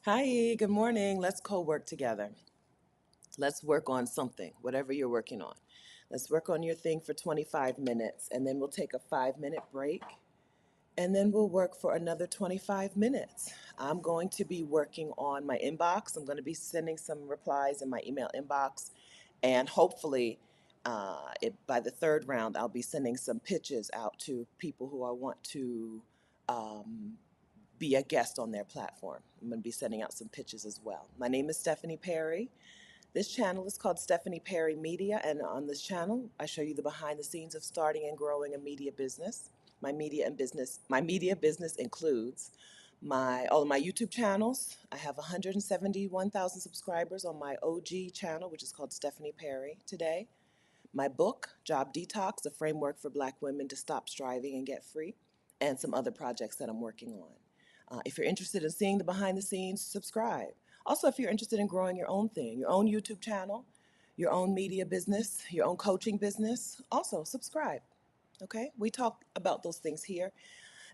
Hi, good morning. Let's co-work together. Let's work on something, whatever you're working on. Let's work on your thing for 25 minutes, and then we'll take a 5-minute break, and then we'll work for another 25 minutes. I'm going to be working on my inbox. I'm going to be sending some replies in my email inbox, and hopefully, by the third round, I'll be sending some pitches out to people who I want to um, be a guest on their platform. I'm going to be sending out some pitches as well. My name is Stephanie Perry. This channel is called Stephanie Perry Media, and on this channel, I show you the behind the scenes of starting and growing a media business. My media business includes all of my YouTube channels. I have 171,000 subscribers on my OG channel, which is called Stephanie Perry Today. My book, Job Detox, a framework for Black women to stop striving and get free, and some other projects that I'm working on. If you're interested in seeing the behind the scenes, subscribe. Also, if you're interested in growing your own thing, your own YouTube channel, your own media business, your own coaching business, also subscribe. Okay? We talk about those things here.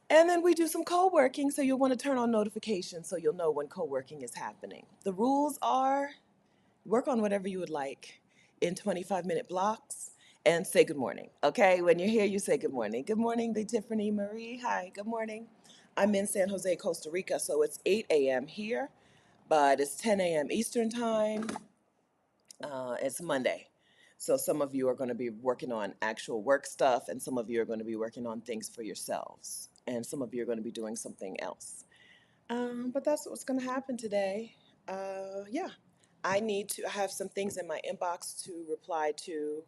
And then we do some co working, so you'll want to turn on notifications so you'll know when co working is happening. The rules are work on whatever you would like in 25-minute blocks and say good morning. Okay? When you're here, you say good morning. Good morning, the Tiffany Marie. Hi, good morning. I'm in San Jose, Costa Rica, so it's 8 a.m. here, but it's 10 a.m. Eastern time. It's Monday. So some of you are going to be working on actual work stuff, and some of you are going to be working on things for yourselves, and some of you are going to be doing something else. But that's what's going to happen today. Yeah, I have some things in my inbox to reply to.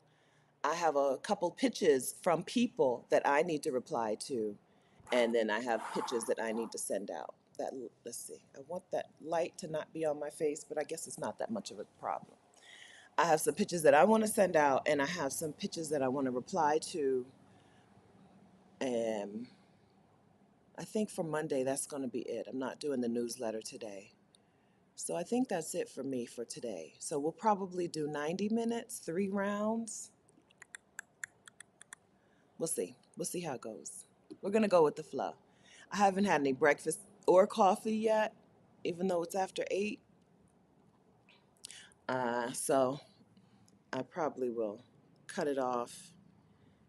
I have a couple pitches from people that I need to reply to, and then I have pitches that I need to send out. Let's see. I want that light to not be on my face, but I guess it's not that much of a problem. I have some pitches that I want to send out, and I have some pitches that I want to reply to. And I think for Monday, that's going to be it. I'm not doing the newsletter today. So I think that's it for me for today. So we'll probably do 90 minutes, 3 rounds. We'll see. We'll see how it goes. We're going to go with the flow. I haven't had any breakfast or coffee yet, even though it's after 8. So I probably will cut it off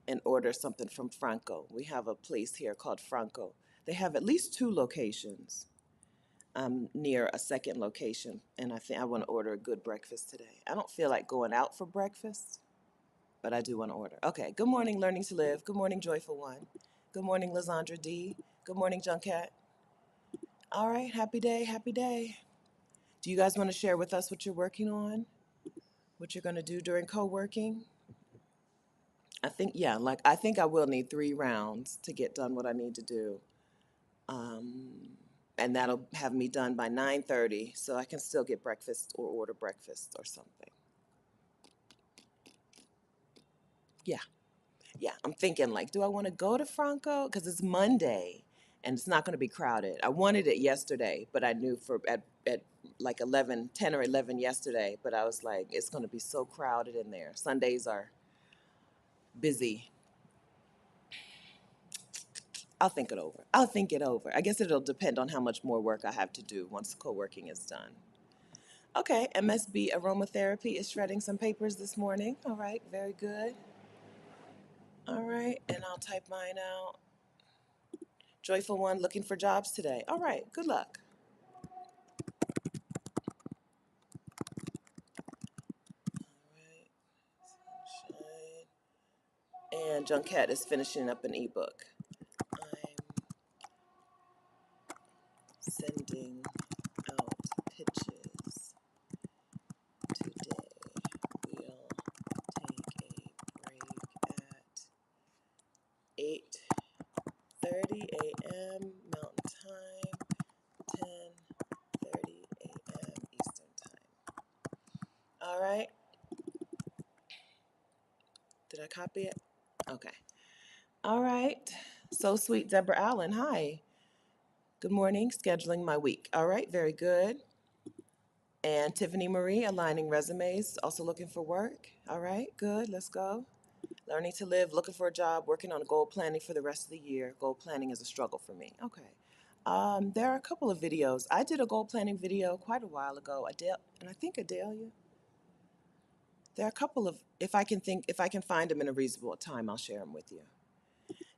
and order something from Franco. We have a place here called Franco. They have at least 2 locations. I'm near a second location, and I think I want to order a good breakfast today. I don't feel like going out for breakfast, but I do want to order. Okay, good morning, Learning to Live. Good morning, Joyful One. Good morning, Lizandra D. Good morning, Junket. All right, happy day, happy day. Do you guys want to share with us what you're working on? What you're going to do during co working? I think I will need 3 rounds to get done what I need to do. Um, and that'll have me done by 9:30 so I can still get breakfast or order breakfast or something. Yeah. Yeah, I'm thinking like, do I want to go to Franco? Because it's Monday and it's not going to be crowded. I wanted it yesterday, but I knew at like 11, 10 or 11 yesterday, but I was like, it's going to be so crowded in there. Sundays are busy. I'll think it over. I'll think it over. I guess it'll depend on how much more work I have to do once co-working is done. Okay, MSB Aromatherapy is shredding some papers this morning. All right, very good. All right, and I'll type mine out. Joyful One looking for jobs today. All right, good luck. All right, sunshine. And Junket is finishing up an ebook. I'm sending out pitches today. We'll take a break at 8:30 a.m. Mountain Time, 10:30 a.m. Eastern Time. All right. Did I copy it? Okay. All right. So sweet, Deborah Allen. Hi. Good morning. Scheduling my week. All right. Very good. And Tiffany Marie, aligning resumes, also looking for work. All right. Good. Let's go. Learning to live, looking for a job, working on goal planning for the rest of the year. Goal planning is a struggle for me. Okay. There are a couple of videos. I did a goal planning video quite a while ago. Adele, and I think Adelia. There are a couple of, if I can find them in a reasonable time, I'll share them with you.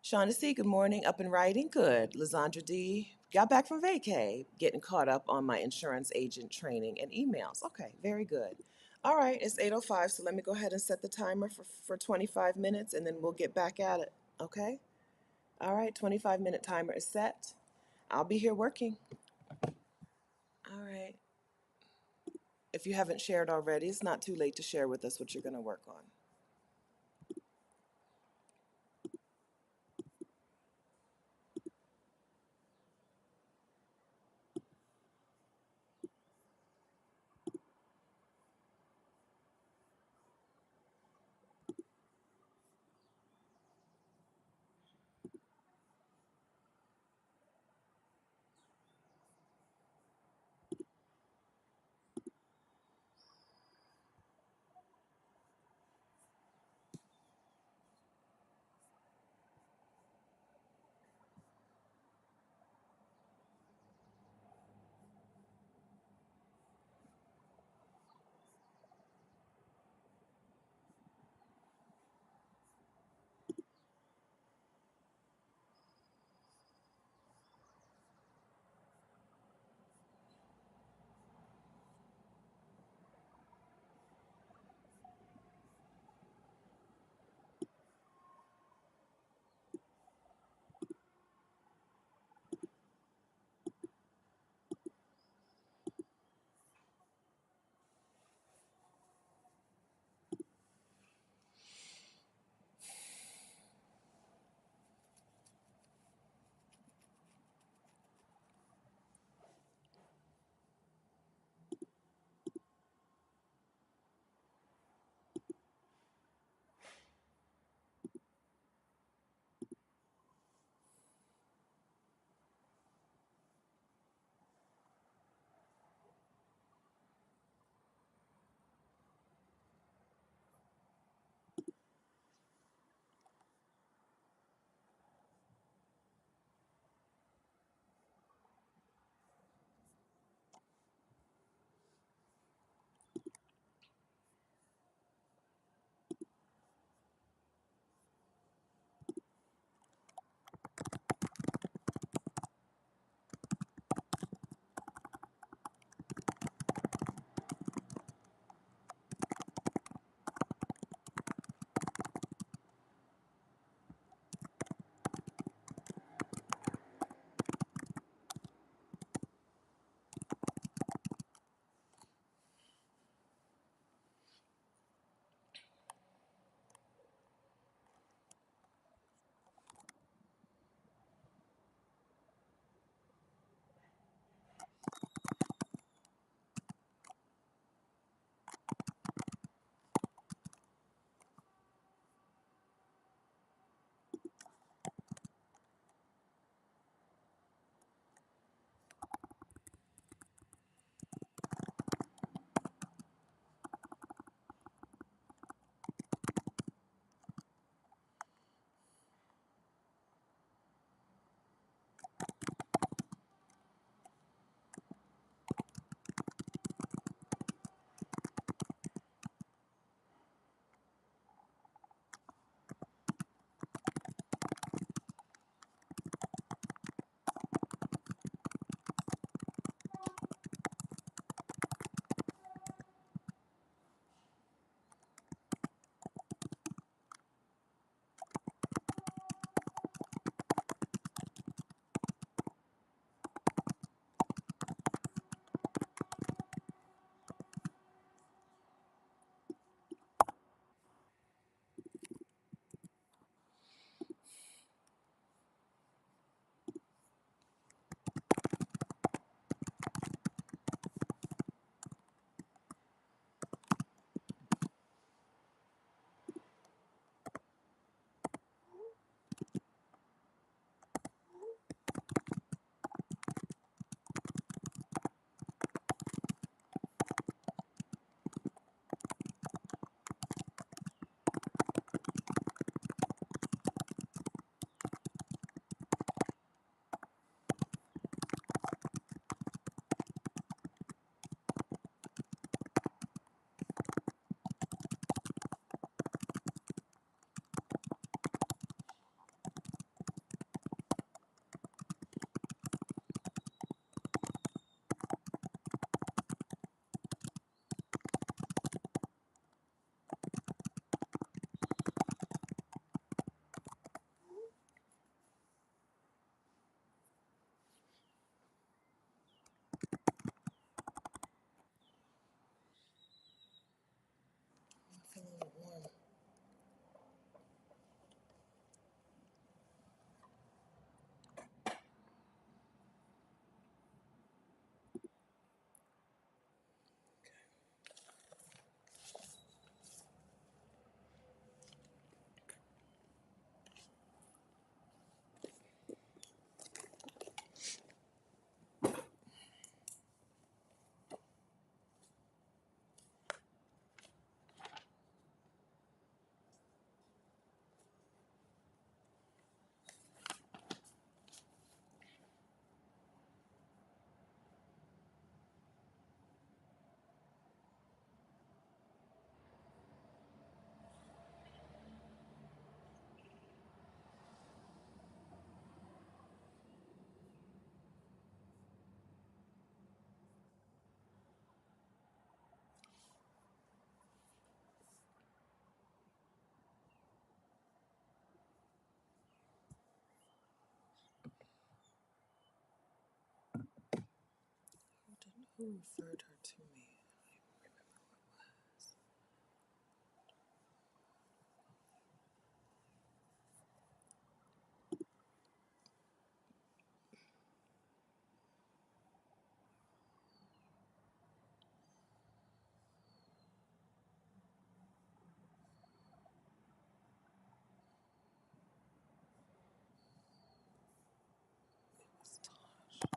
Shaughnessy, good morning. Up and writing, good. Lysandra D, got back from vacay, getting caught up on my insurance agent training and emails. Okay, very good. All right, it's 8:05, so let me go ahead and set the timer for 25 minutes, and then we'll get back at it. Okay? All right, 25-minute timer is set. I'll be here working. All right. If you haven't shared already, it's not too late to share with us what you're going to work on. Who referred her to me? I don't even remember who it was. It was Tosh.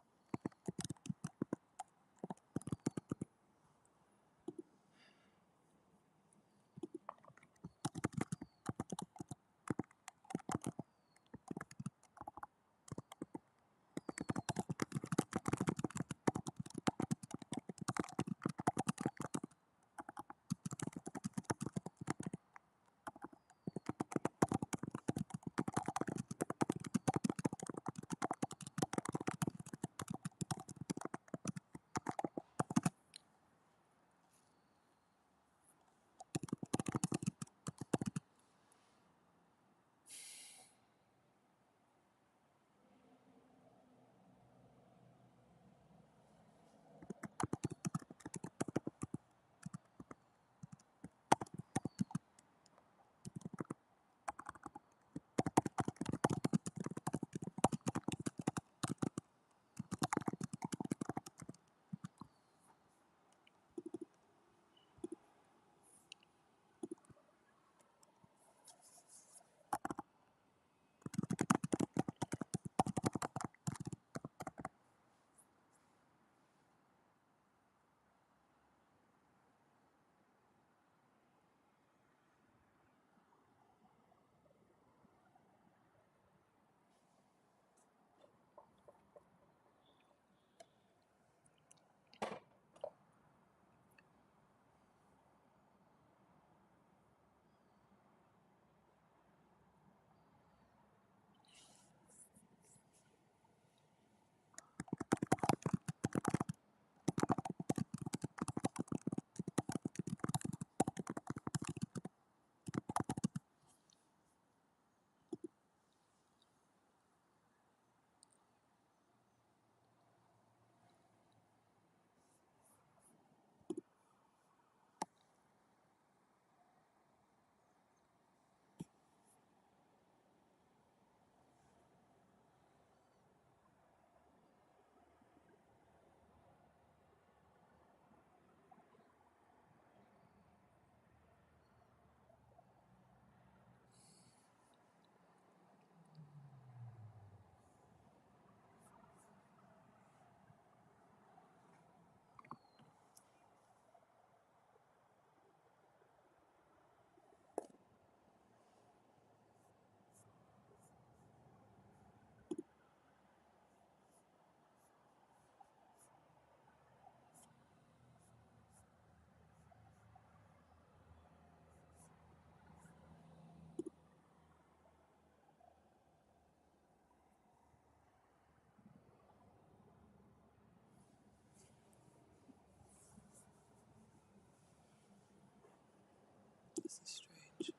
This is strange.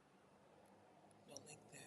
No link there.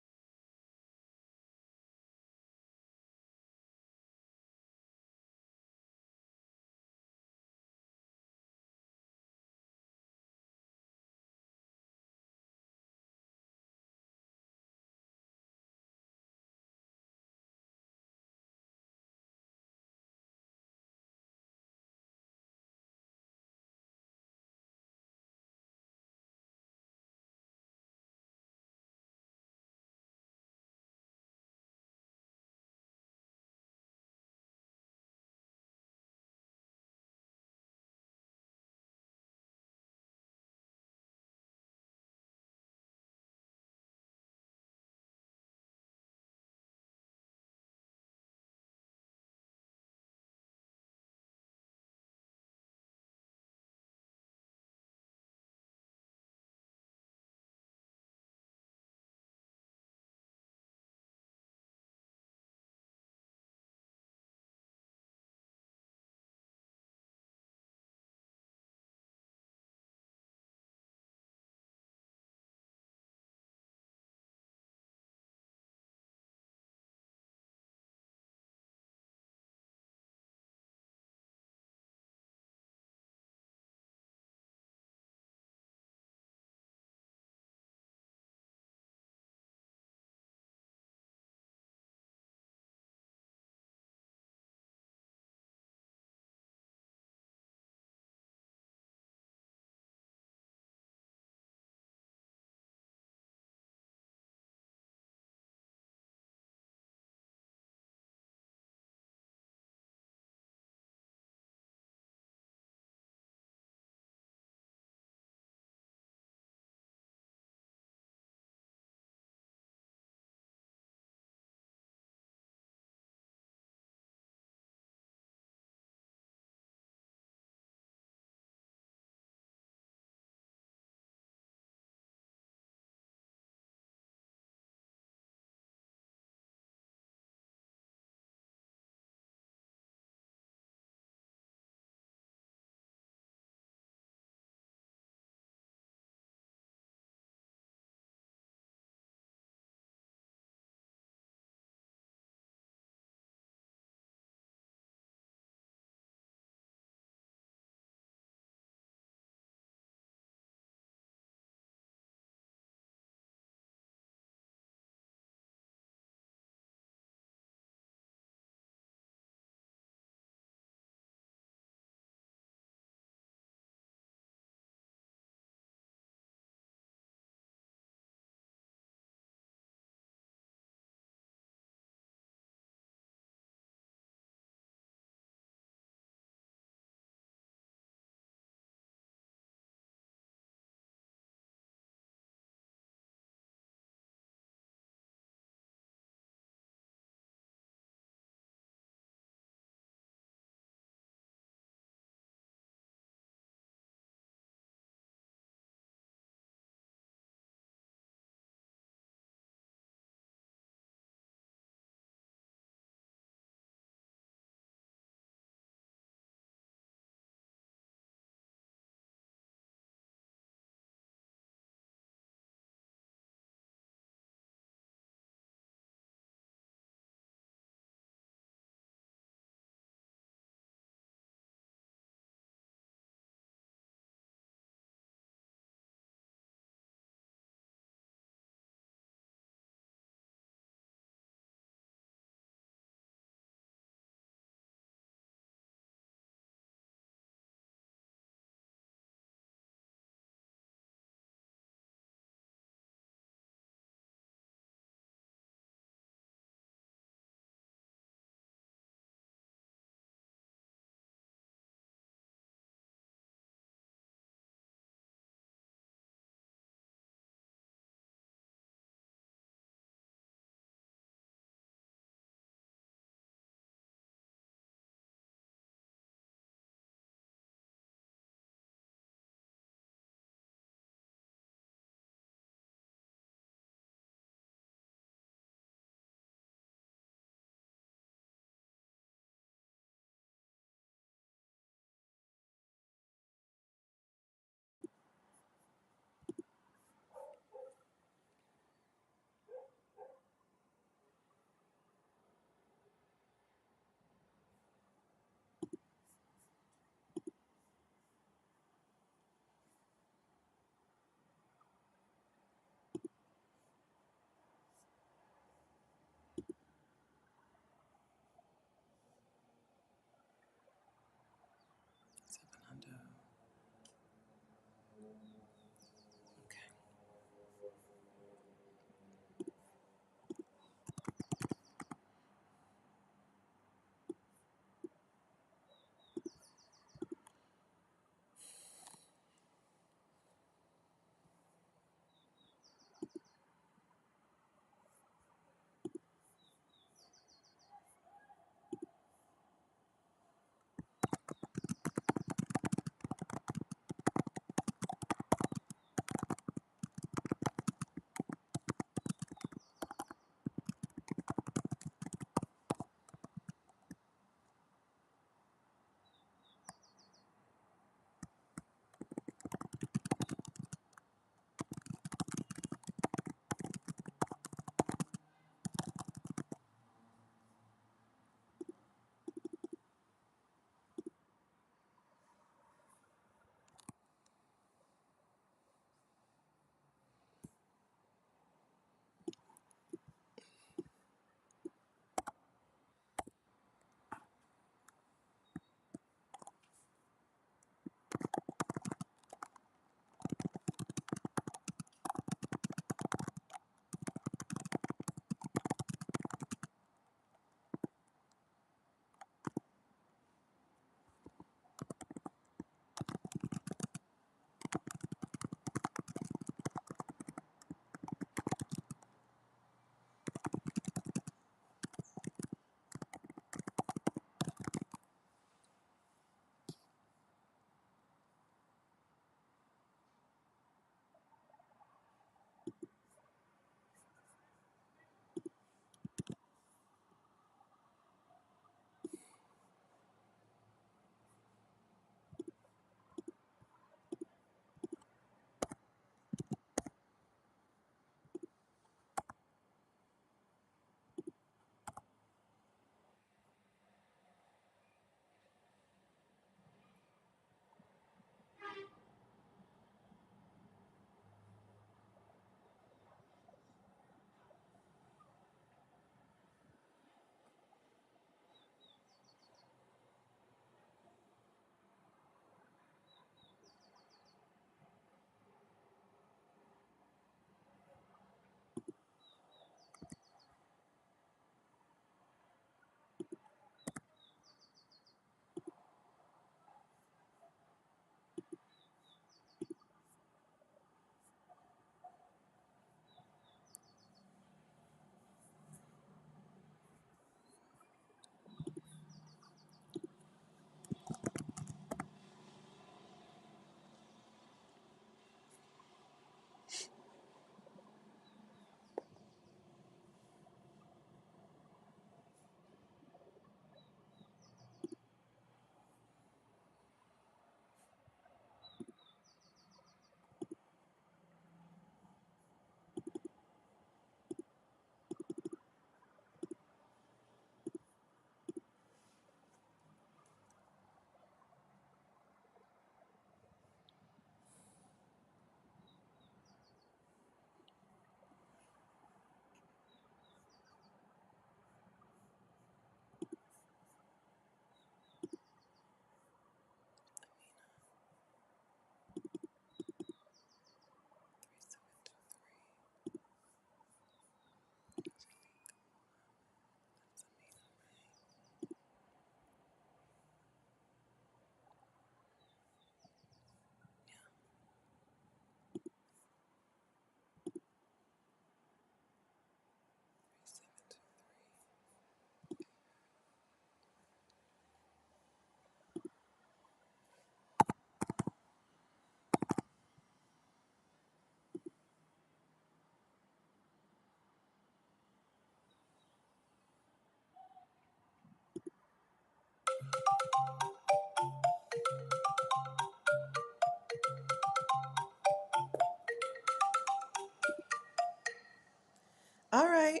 All right.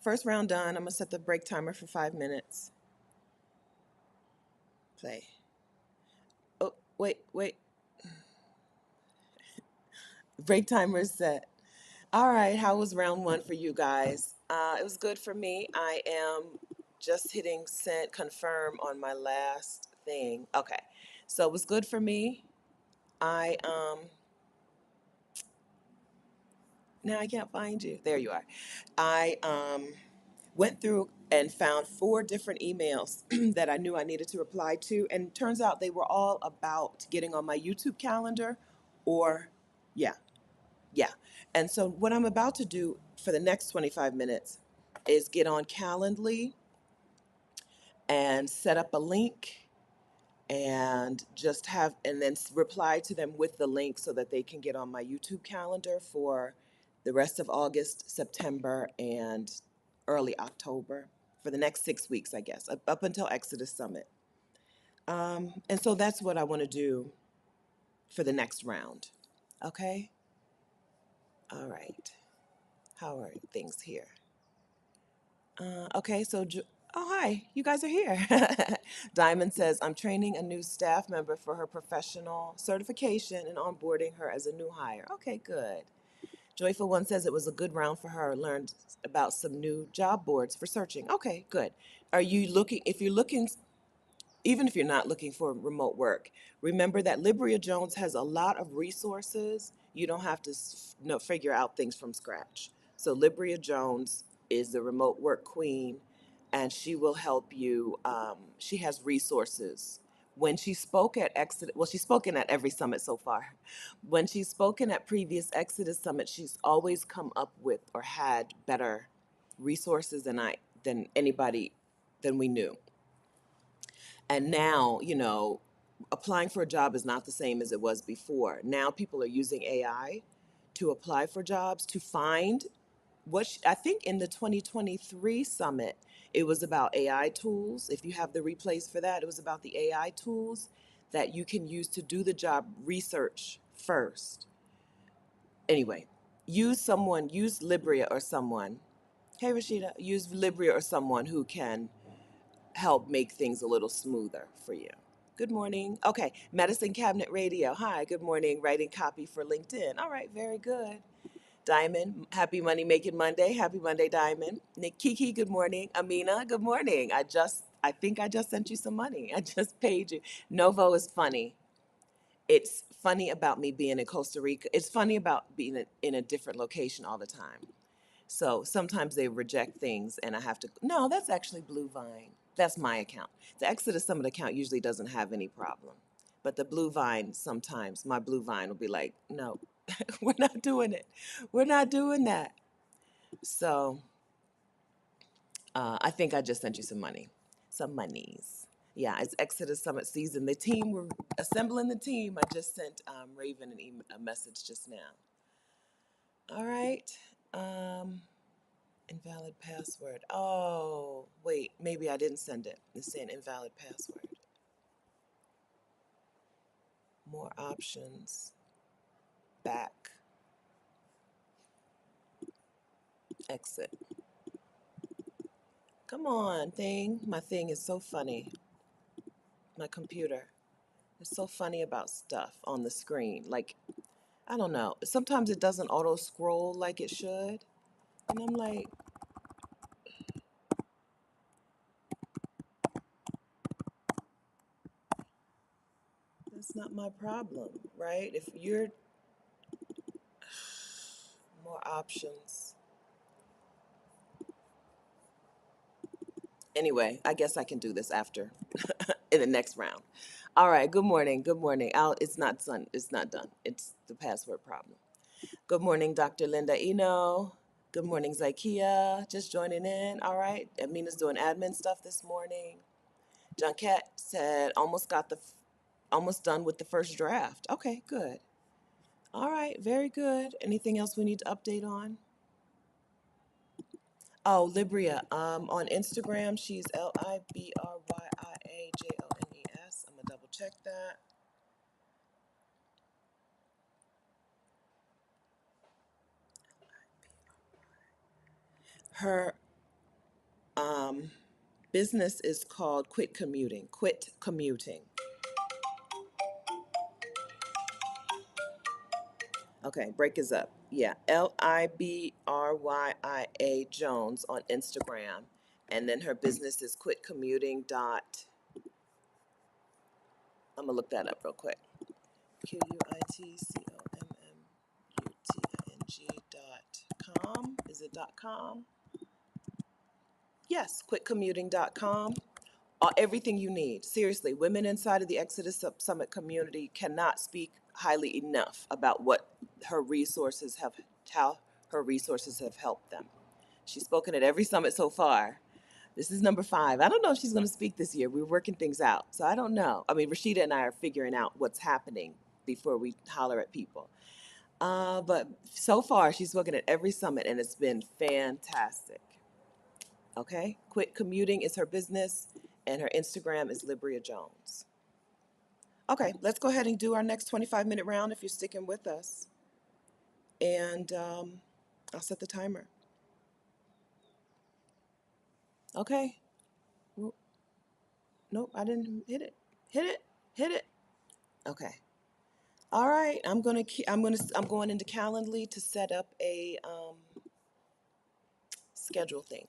First round done. I'm going to set the break timer for 5 minutes. Play. Oh, wait, wait. Break timer is set. All right. How was round one for you guys? It was good for me. I am just hitting send confirm on my last thing. Okay. So it was good for me. I now I can't find you. There you are. I went through and found four different emails that I knew I needed to reply to, and turns out they were all about getting on my YouTube calendar, or yeah, yeah. And so what I'm about to do for the next 25 minutes is get on Calendly and set up a link and just have and then reply to them with the link so that they can get on my YouTube calendar for the rest of August, September, and early October for the next 6 weeks, I guess, up until Exodus Summit. And so that's what I want to do for the next round. Okay. All right. How are things here? Okay, so oh hi, you guys are here. Diamond says I'm training a new staff member for her professional certification and onboarding her as a new hire. Okay, good. Joyful One says it was a good round for her. Learned about some new job boards for searching. Okay, good. Are you looking? If you're looking, even if you're not looking for remote work, remember that Libria Jones has a lot of resources. You don't have to figure out things from scratch. So Libria Jones is the remote work queen, and she will help you. She has resources. When she spoke at Exodus, well, she's spoken at every summit so far. When she's spoken at previous Exodus summits, she's always come up with or had better resources than anybody than we knew. And now, applying for a job is not the same as it was before. Now people are using AI to apply for jobs to find I think in the 2023 summit, it was about AI tools. If you have the replays for that, it was about the AI tools that you can use to do the job research first. Anyway, use Libria or someone. Hey, Rashida, use Libria or someone who can help make things a little smoother for you. Good morning. Okay, Medicine Cabinet Radio. Hi, good morning. Writing copy for LinkedIn. All right, very good. Diamond, happy Money Making Monday. Happy Monday, Diamond. Nick Kiki, good morning. Amina, good morning. I think I just sent you some money. I just paid you. Novo is funny. It's funny about me being in Costa Rica. It's funny about being in a different location all the time. So sometimes they reject things and I have to, no, that's actually Blue Vine. That's my account. The Exodus Summit account usually doesn't have any problem. But the Blue Vine, sometimes my Blue Vine will be like, no, we're not doing it. We're not doing that. So I think I just sent you some money, some monies. Yeah, it's Exodus Summit season. The team, we're assembling the team. I just sent Raven a message just now. All right. Um, Invalid password. Oh, wait, maybe I didn't send it. It's saying invalid password. More options. Back. Exit. Come on, thing. My thing is so funny. My computer is so funny about stuff on the screen. Like, I don't know. Sometimes it doesn't auto scroll like it should. And I'm like, that's not my problem, right? If you're more options. Anyway, I guess I can do this after in the next round. All right. Good morning. Good morning. It's not done. It's not done. It's the password problem. Good morning, Dr. Linda Eno. Good morning, Zykia. Just joining in. All right. Amina's doing admin stuff this morning. Junket said almost done with the first draft. Okay. Good. All right. Very good. Anything else we need to update on? Oh, Libria. On Instagram, she's LIBRYIAJONES. I'm gonna double check that. Her um, business is called Quit Commuting. Quit Commuting. Okay, break is up. Yeah, Librya Jones on Instagram. And then her business is Quit Commuting dot. I'm gonna look that up real quick. QUITCOMMUTING.com. Is it .com? Yes, quitcommuting.com. Everything you need. Seriously, women inside of the Exodus Summit community cannot speak highly enough about how her resources have helped them. She's spoken at every summit so far. This is number 5. I don't know if she's going to speak this year. We're working things out. So I don't know. I mean, Rashida and I are figuring out what's happening before we holler at people. But so far, she's spoken at every summit, and it's been fantastic. Okay? Quit Commuting is her business, and her Instagram is Libria Jones. Okay, let's go ahead and do our next 25-minute round if you're sticking with us. And I'll set the timer. Okay. Nope, I didn't hit it. Hit it. Hit it. Okay. All right. I'm going into Calendly to set up a schedule thing.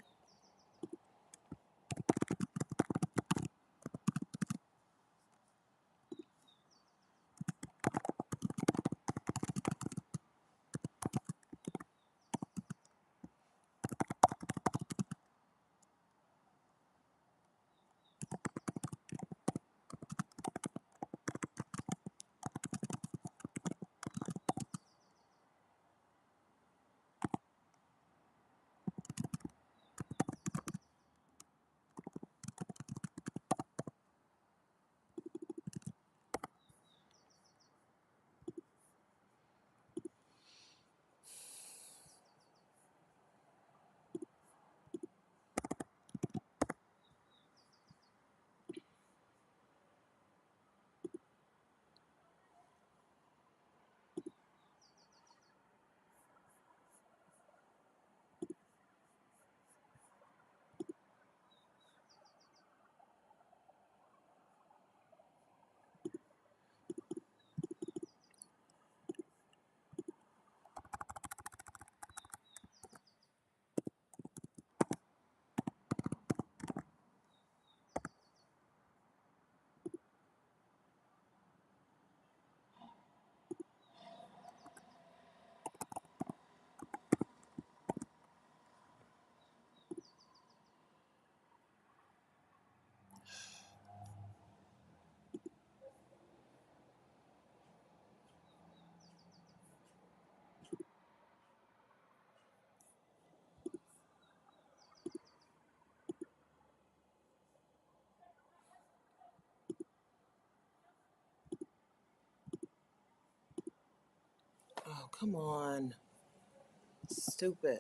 Oh, come on. Stupid.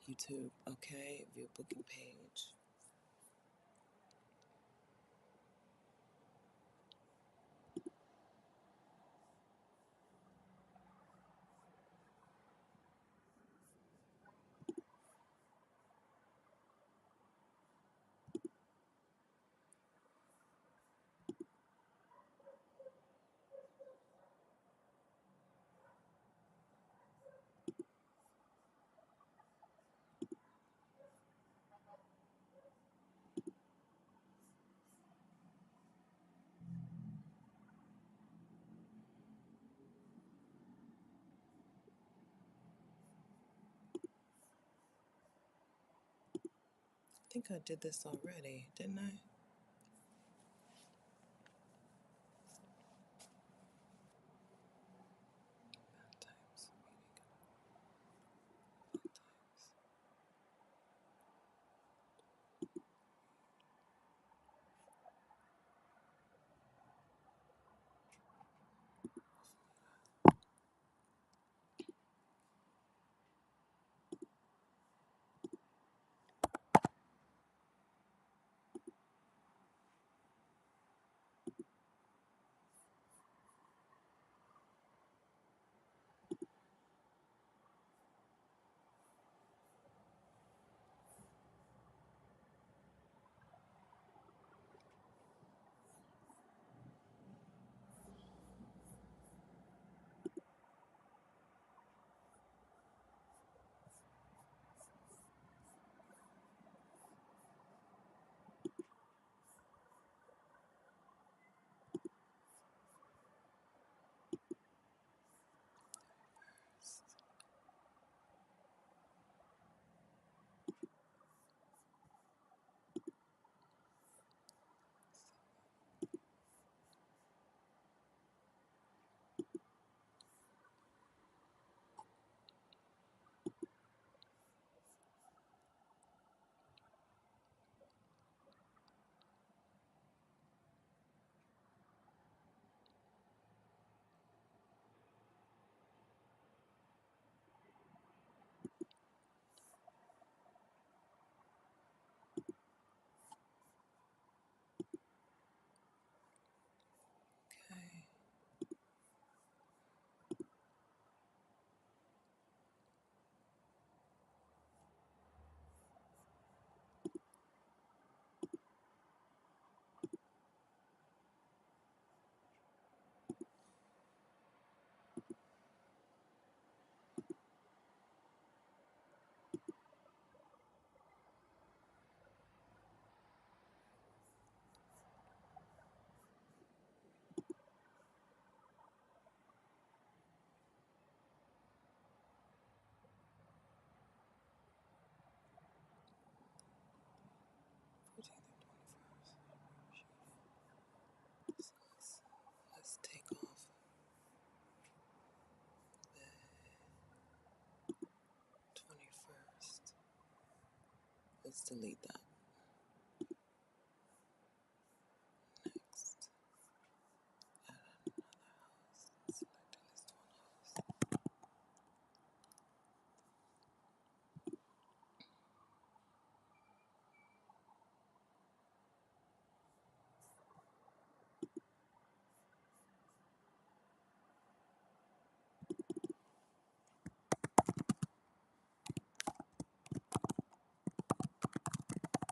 YouTube. Okay, view booking page. I think I did this already, didn't I? Times. Okay. Let's take off the 21st. Let's delete that. Next. Add another house. Select at least one house.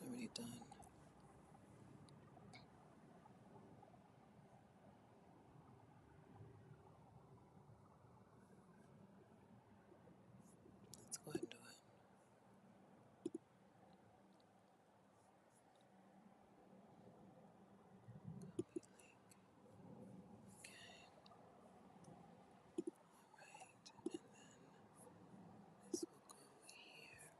already done. Let's go ahead and do it. Okay. All right. And then this will go here.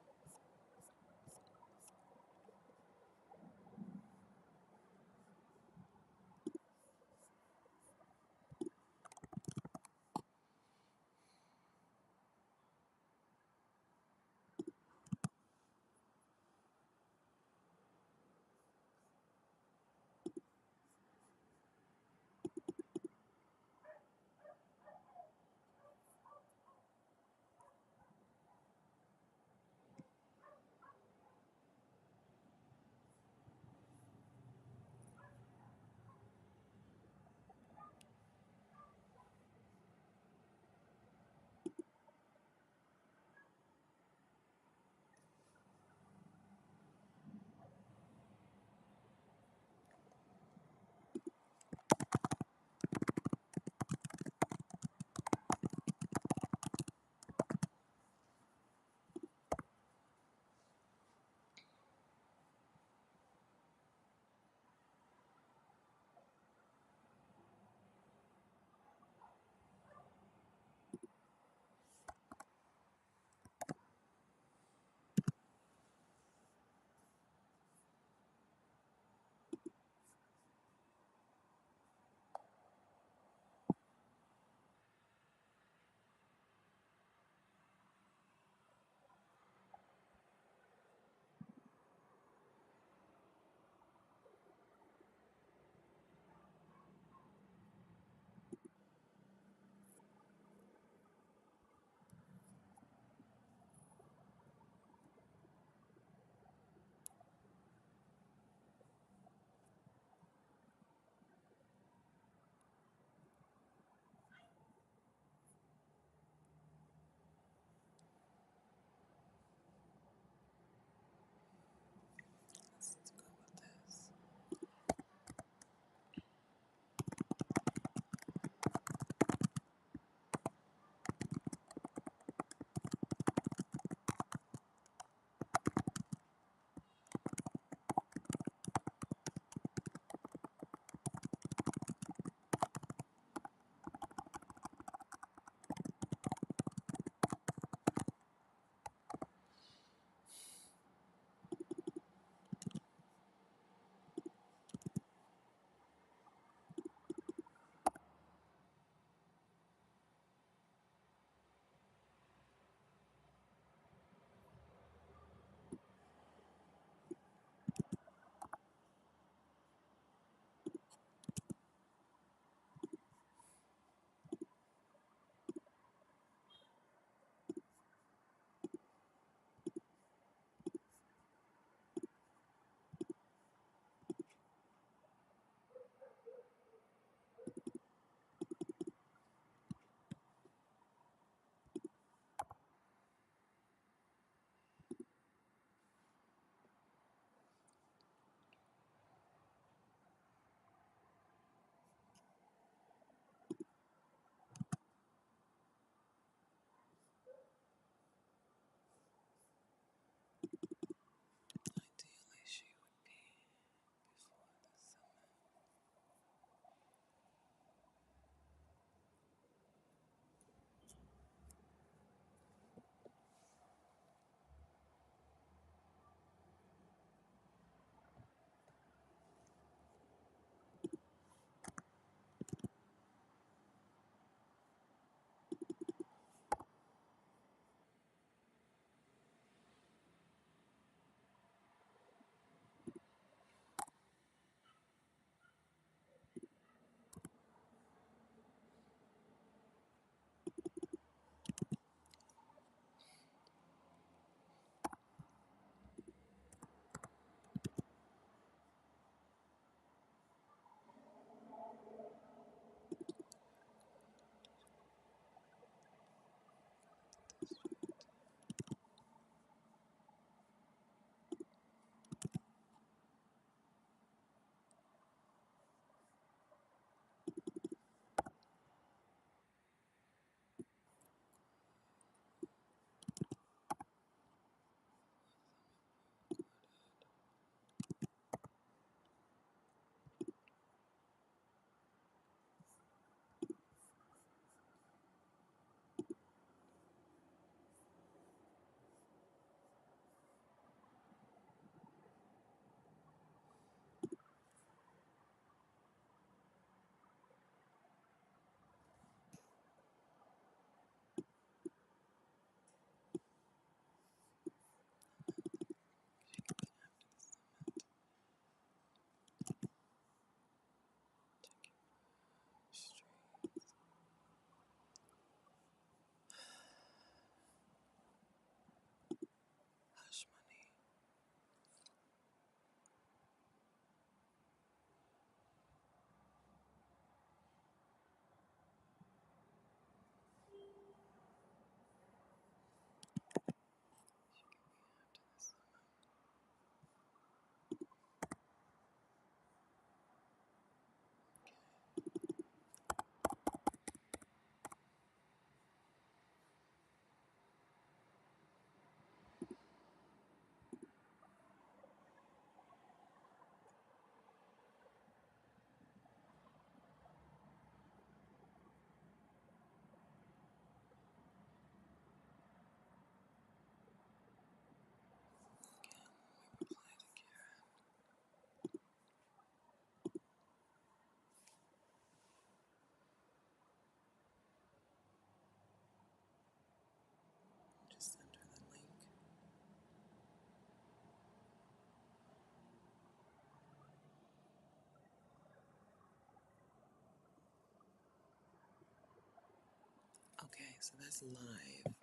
so that's live.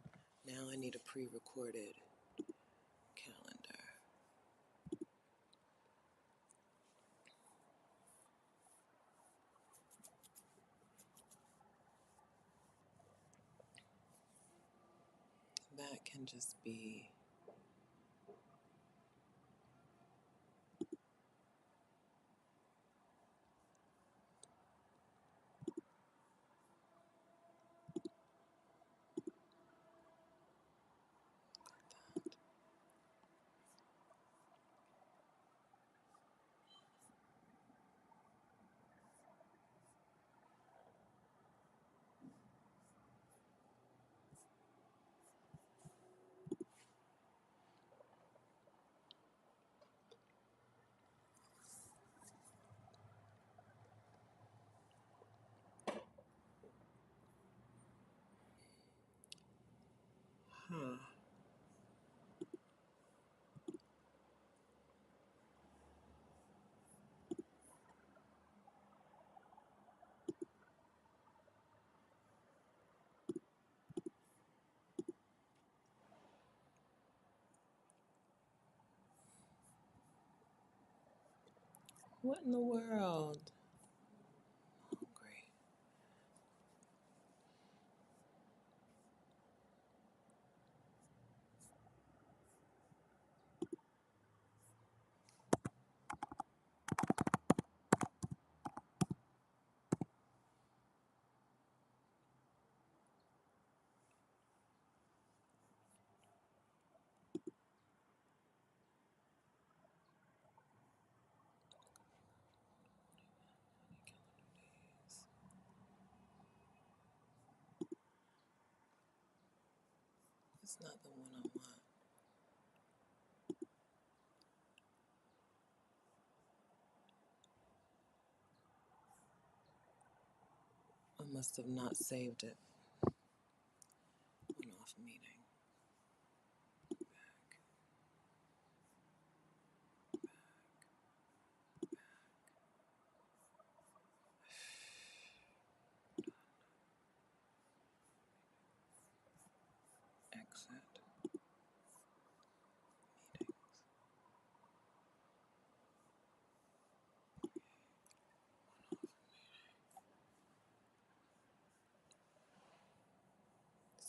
Now I need a pre-recorded calendar. That can just be huh. What in the world? Hungry. It's not the one I want. I must have not saved it. One off meeting. Back. Exit. Meetings.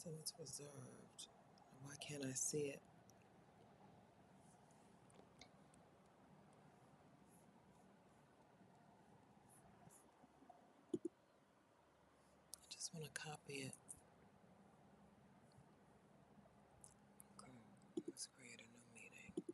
So it's reserved. Why can't I see it? I just want to copy it. Okay. Let's create a new meeting.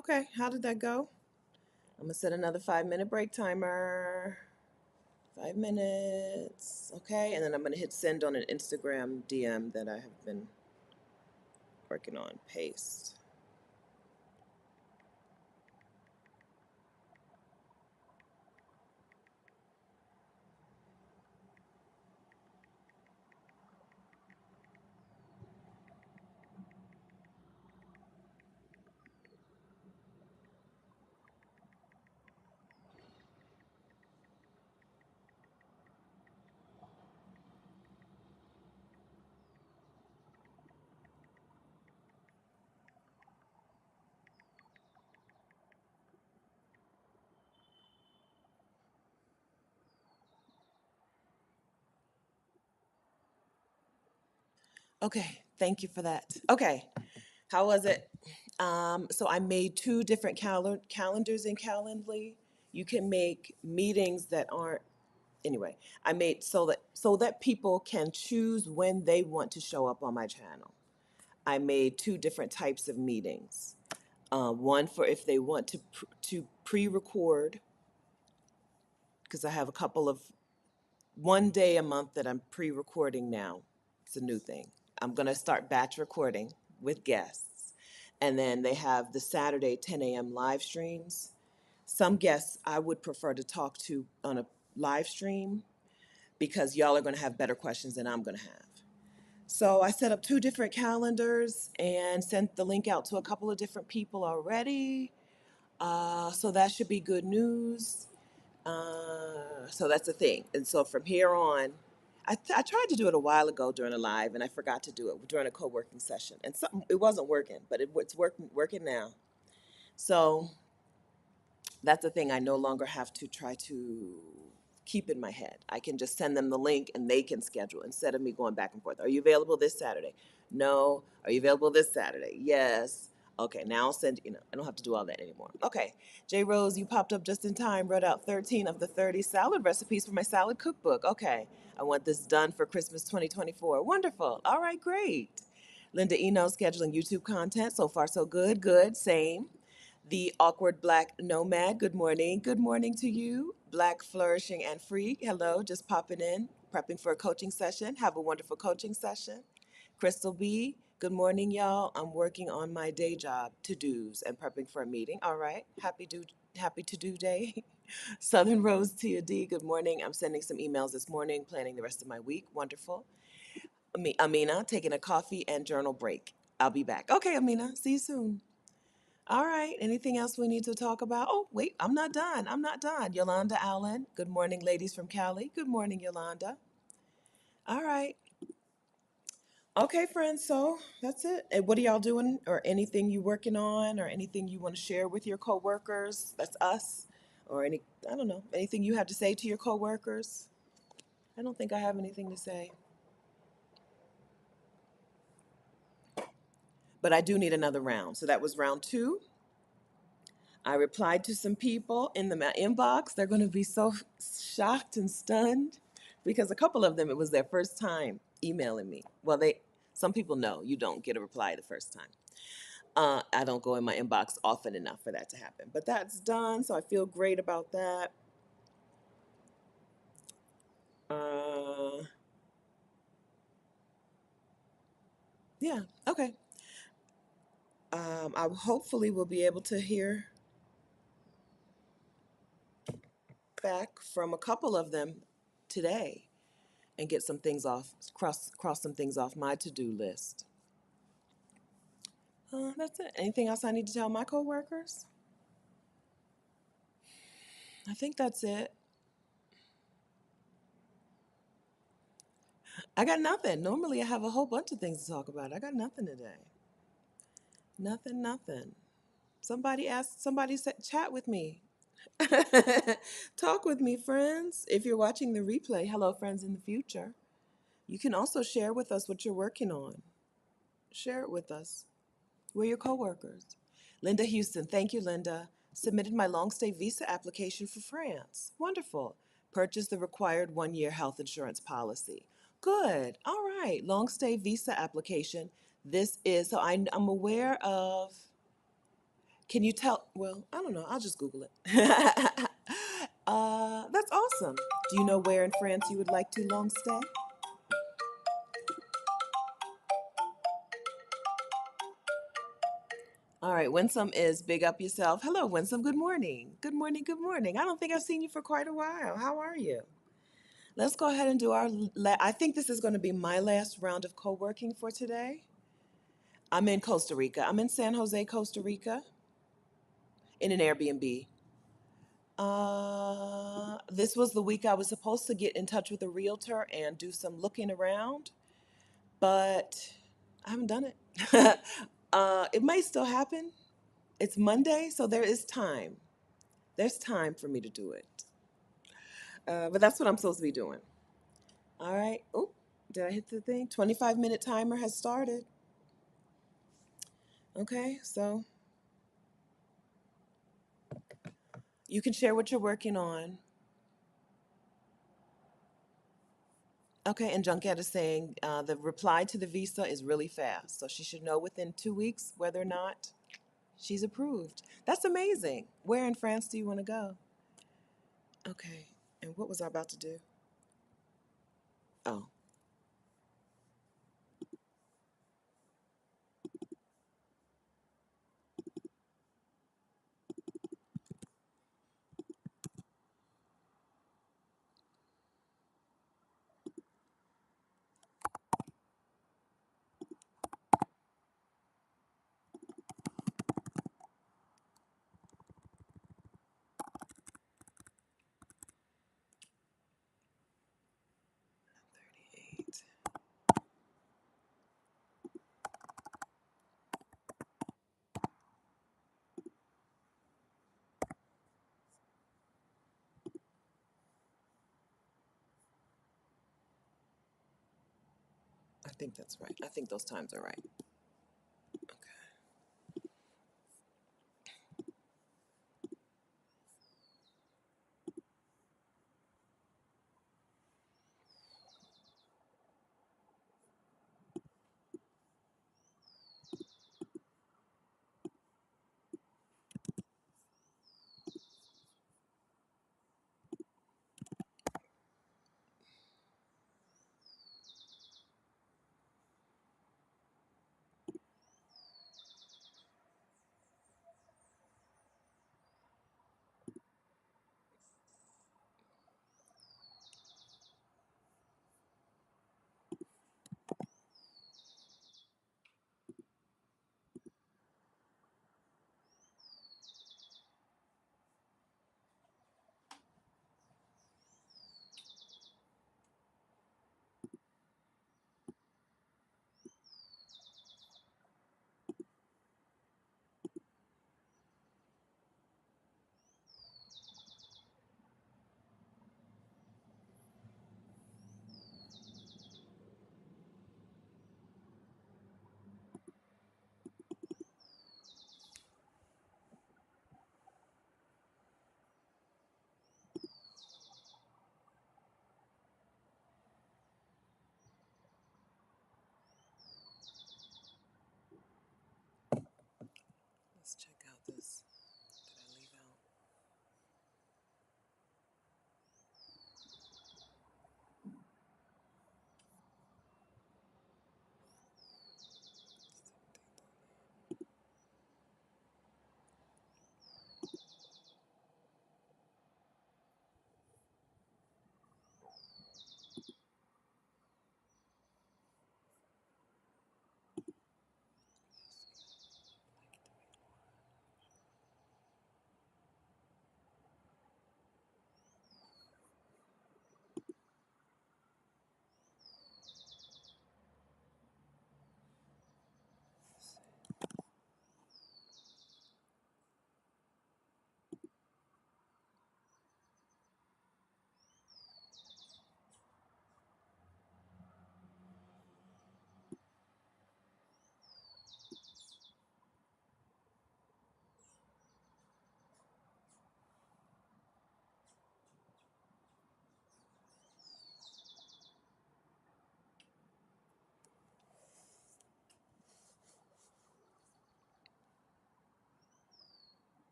Okay, how did that go? I'm gonna set another 5 minute break timer. 5 minutes. Okay, and then I'm gonna hit send on an Instagram DM that I have been working on. Paste. Okay, thank you for that. Okay, how was it? So I made two different calendars in Calendly. You can make meetings that aren't anyway. I made so that people can choose when they want to show up on my channel. I made two different types of meetings. One for if they want to pre-record, because I have a couple of one day a month that I'm pre-recording now. It's a new thing. I'm gonna start batch recording with guests, and then they have the Saturday 10 a.m. live streams. Some guests I would prefer to talk to on a live stream because y'all are gonna have better questions than I'm gonna have. So I set up two different calendars and sent the link out to a couple of different people already. So that should be good news. So that's the thing. And so from here on, I tried to do it a while ago during a live, and I forgot to do it during a co-working session, and something it wasn't working, but it's working now. So that's the thing. I no longer have to try to keep in my head. I can just send them the link and they can schedule instead of me going back and forth. Are you available this Saturday? No. Are you available this Saturday? Yes. Okay, now I'll send, I don't have to do all that anymore. Okay, J Rose, you popped up just in time, wrote out 13 of the 30 salad recipes for my salad cookbook. Okay, I want this done for Christmas 2024. Wonderful. All right, great. Linda Eno scheduling YouTube content. So far, so good. Good. Same. The awkward black nomad. Good morning. Good morning to you. Black flourishing and free. Hello. Just popping in, prepping for a coaching session. Have a wonderful coaching session. Crystal B. Good morning, y'all. I'm working on my day job to dos and prepping for a meeting. All right. Happy to do day. Southern Rose Tia D. Good morning. I'm sending some emails this morning, planning the rest of my week. Wonderful. Amina, taking a coffee and journal break. I'll be back. Okay, Amina. See you soon. All right. Anything else we need to talk about? Oh, wait, I'm not done. I'm not done. Yolanda Allen. Good morning, ladies from Cali. Good morning, Yolanda. All right. Okay, friends. So that's it. And what are y'all doing, or anything you working on, or anything you want to share with your coworkers? That's us. Or I don't know, anything you have to say to your coworkers? I don't think I have anything to say, but I do need another round. So that was round two. I replied to some people in the inbox. They're going to be so shocked and stunned because a couple of them, it was their first time emailing me. Well, some people know you don't get a reply the first time. I don't go in my inbox often enough for that to happen, but that's done. So I feel great about that. Uh, yeah, okay. I hopefully will be able to hear back from a couple of them today and get some things off, cross some things off my to-do list. That's it. Anything else I need to tell my coworkers? I think that's it. I got nothing. Normally I have a whole bunch of things to talk about. I got nothing today. Nothing, nothing. Somebody said, chat with me. Talk with me, friends. If you're watching the replay, hello, friends in the future. You can also share with us what you're working on. Share it with us. We're your coworkers. Linda Houston, thank you, Linda. Submitted my long stay visa application for France. Wonderful. Purchased the required 1 year health insurance policy. Good. All right. Long stay visa application. I'm aware of. Can you tell? Well, I don't know. I'll just Google it. That's awesome. Do you know where in France you would like to long stay? All right, Winsome is big up yourself. Hello, Winsome. Good morning. Good morning. Good morning. I don't think I've seen you for quite a while. How are you? Let's go ahead and do our. I think this is going to be my last round of co working for today. I'm in Costa Rica. I'm in San Jose, Costa Rica, in an Airbnb. This was the week I was supposed to get in touch with a realtor and do some looking around, but I haven't done it. It might still happen. It's Monday, so there is time. There's time for me to do it. But that's what I'm supposed to be doing. All right. Oh, did I hit the thing? 25-minute timer has started. Okay, so you can share what you're working on. Okay, and Junket is saying the reply to the visa is really fast. So she should know within 2 weeks whether or not she's approved. That's amazing. Where in France do you want to go? Okay, and what was I about to do? Oh, eight. I think that's right. I think those times are right. Okay.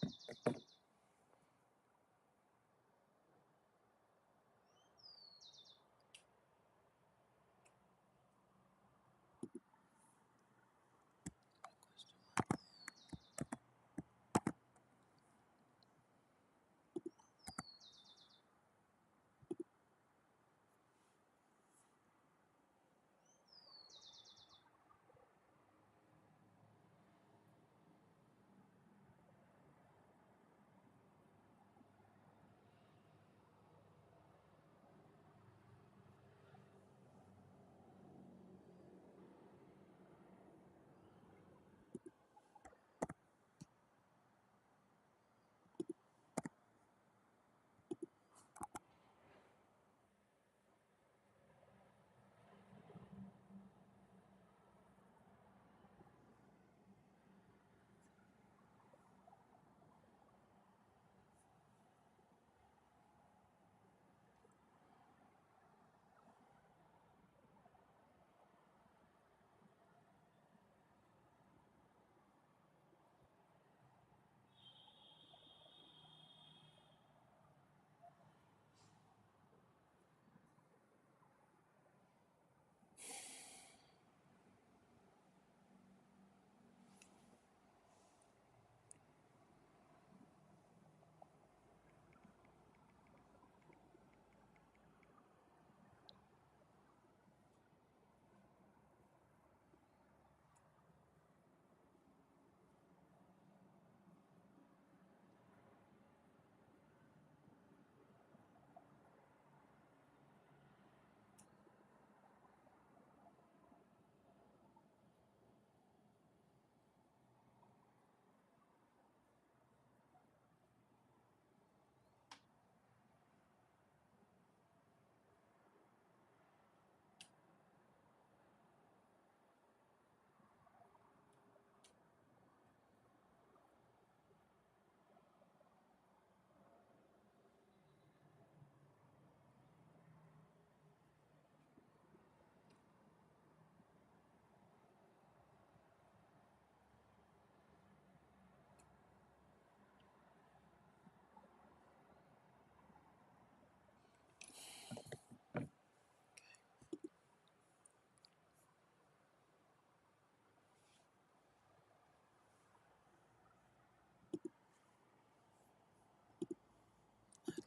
I'd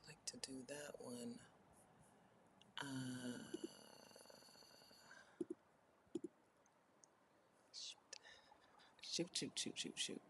like to do that one. Uh, shoot, shoot, shoot, shoot, shoot.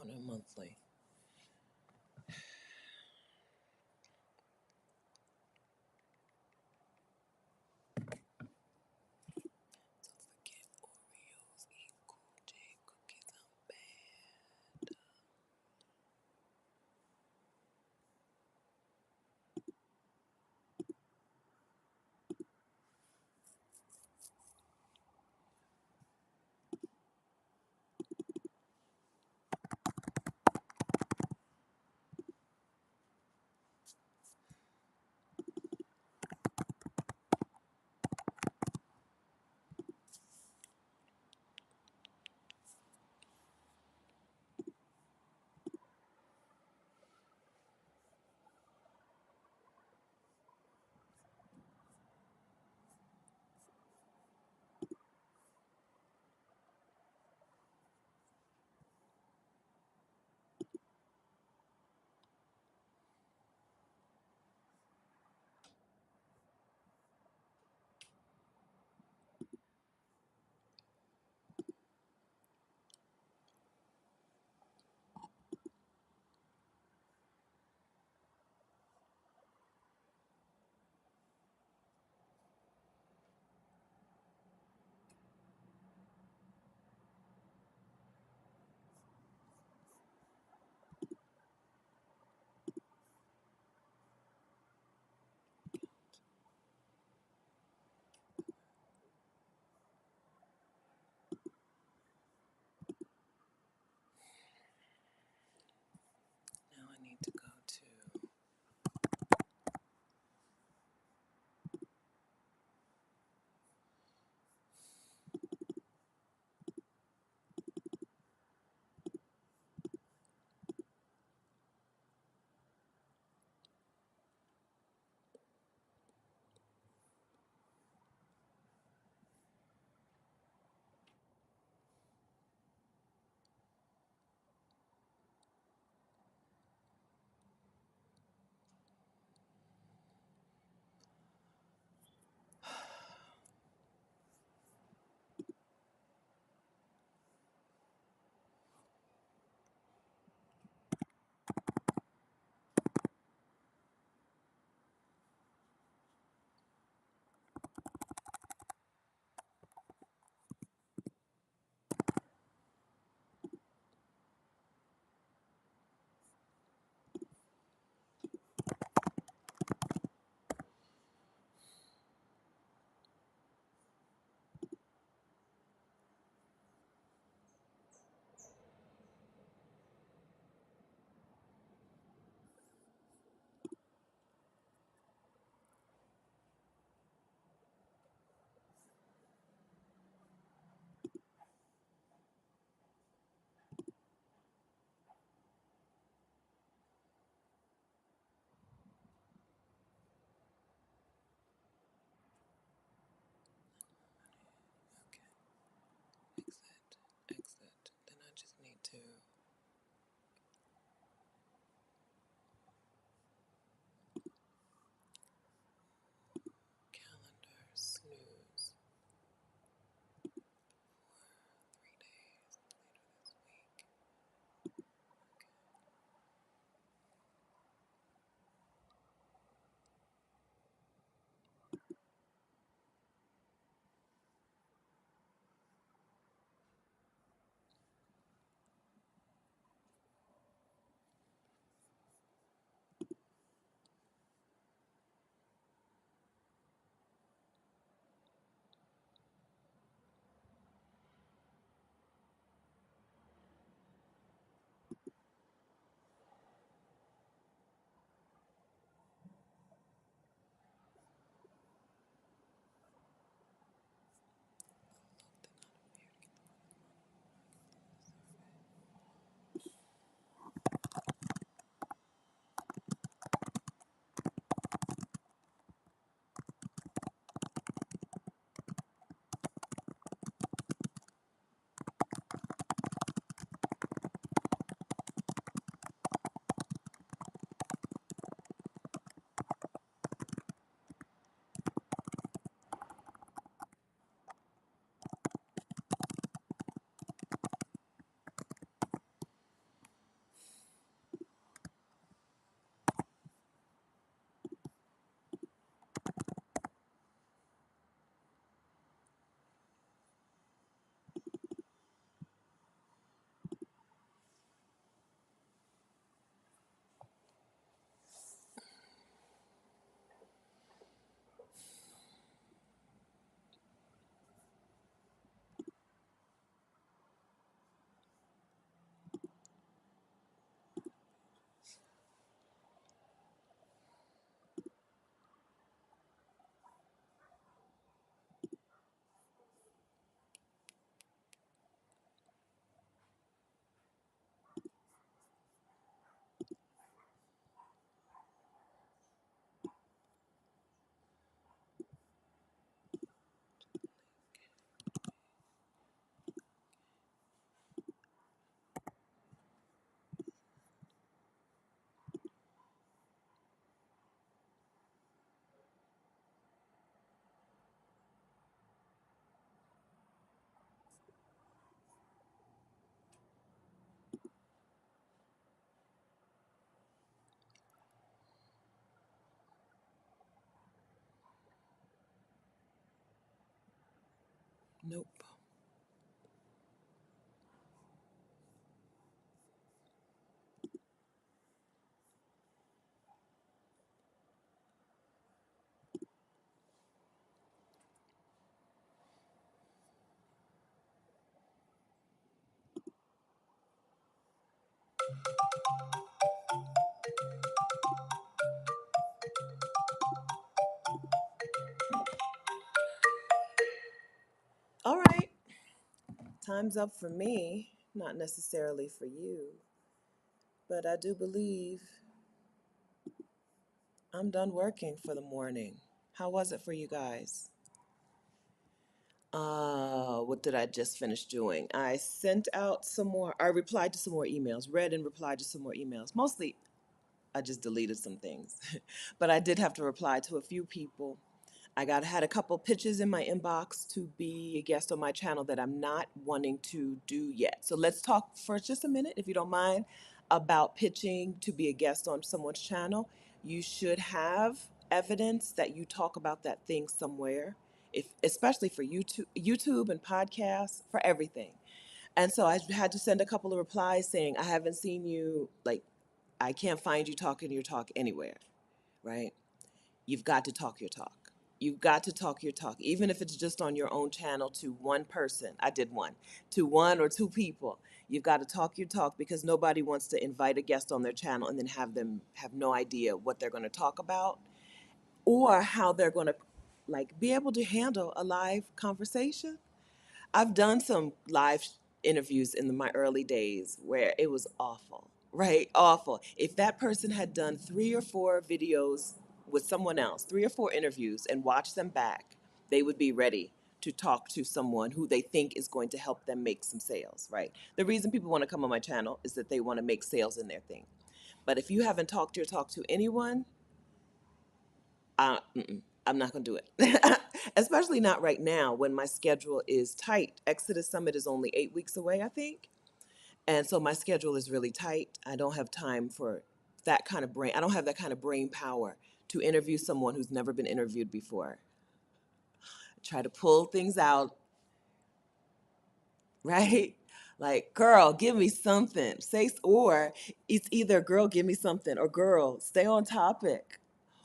on a monthly. Don't forget Oreos eat Cool J cookies. I'm bad. Nope. All right. Time's up for me. Not necessarily for you, but I do believe I'm done working for the morning. How was it for you guys? What did I just finish doing? I sent out some more, I replied to some more emails, read and replied to some more emails. Mostly, I just deleted some things. But I did have to reply to a few people. Had a couple pitches in my inbox to be a guest on my channel that I'm not wanting to do yet. So let's talk for just a minute, if you don't mind, about pitching to be a guest on someone's channel. You should have evidence that you talk about that thing somewhere, if especially for YouTube and podcasts, for everything. And so I had to send a couple of replies saying, I haven't seen you, like, I can't find you talking your talk anywhere, right? You've got to talk your talk. You've got to talk your talk, even if it's just on your own channel to one person. I did one, to one or two people. You've got to talk your talk because nobody wants to invite a guest on their channel and then have them have no idea what they're going to talk about or how they're going to like be able to handle a live conversation. I've done some live interviews in my early days where it was awful, right? Awful. If that person had done 3 or 4 videos with someone else, 3 or 4 interviews, and watched them back, they would be ready to talk to someone who they think is going to help them make some sales, right? The reason people want to come on my channel is that they want to make sales in their thing. But if you haven't talked your talk to anyone, I'm not going to do it. Especially not right now when my schedule is tight. Exodus Summit is only 8 weeks away, I think. And so my schedule is really tight. I don't have time for that kind of brain. I don't have that kind of brain power to interview someone who's never been interviewed before. Try to pull things out, right? Like, girl, give me something. Or it's either girl, give me something, or girl, stay on topic,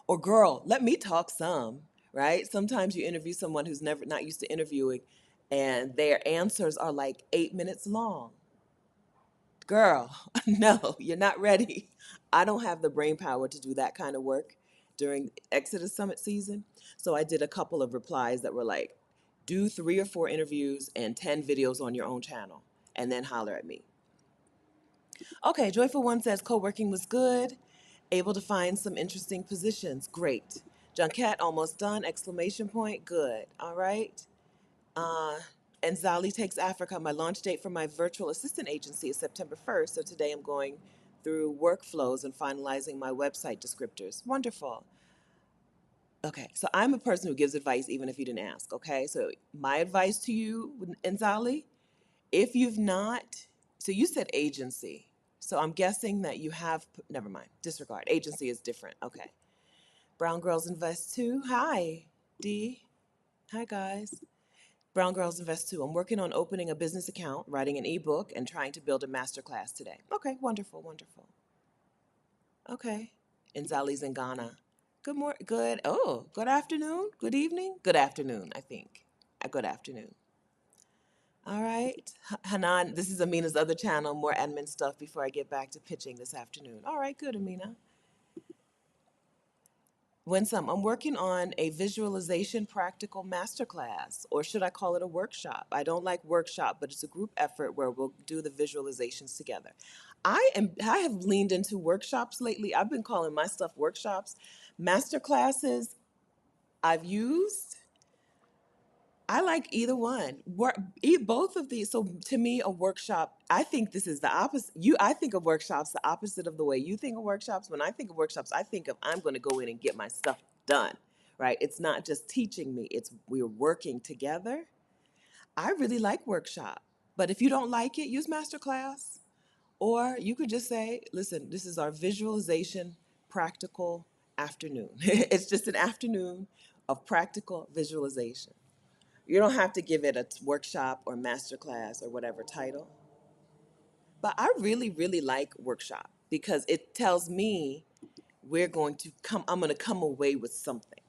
or girl, let me talk some, right? Sometimes you interview someone who's never not used to interviewing, and their answers are like 8 minutes long. Girl, no, you're not ready. I don't have the brain power to do that kind of work during Exodus Summit season. So I did a couple of replies that were like, do 3 or 4 interviews and 10 videos on your own channel, and then holler at me. Okay, Joyful One says co-working was good. Able to find some interesting positions. Great. Junket almost done. Exclamation point. Good. All right. Uh, and Zali Takes Africa. My launch date for my virtual assistant agency is September 1st. So today I'm going through workflows and finalizing my website descriptors. Wonderful. Okay, so I'm a person who gives advice even if you didn't ask. Okay, so my advice to you, Nzali, if you've not, so you said agency. So I'm guessing that you have, never mind, disregard. Agency is different. Okay. Brown Girls Invest too. Hi, D. Hi, guys. Brown Girls Invest too. I'm working on opening a business account, writing an ebook, and trying to build a masterclass today. Okay, wonderful, wonderful. Okay. Nzali's in Ghana. Good morning. Good. Oh, good afternoon. Good evening. Good afternoon, I think. Good afternoon. All right. Hanan, this is Amina's other channel, more admin stuff before I get back to pitching this afternoon. All right, good, Amina. Winsome, I'm working on a visualization practical masterclass, or should I call it a workshop? I don't like workshop, but it's a group effort where we'll do the visualizations together. I have leaned into workshops lately. I've been calling my stuff workshops. Masterclasses I've used. I like either one. Both of these. So to me, a workshop. I think this is the opposite. I think of workshops the opposite of the way you think of workshops. When I think of workshops, I think of I'm going to go in and get my stuff done. Right? It's not just teaching me. It's we're working together. I really like workshop, but if you don't like it, use masterclass, or you could just say, "Listen, this is our visualization practical afternoon. It's just an afternoon of practical visualization." You don't have to give it a workshop or masterclass or whatever title. But I really, really like workshop because it tells me I'm going to come away with something,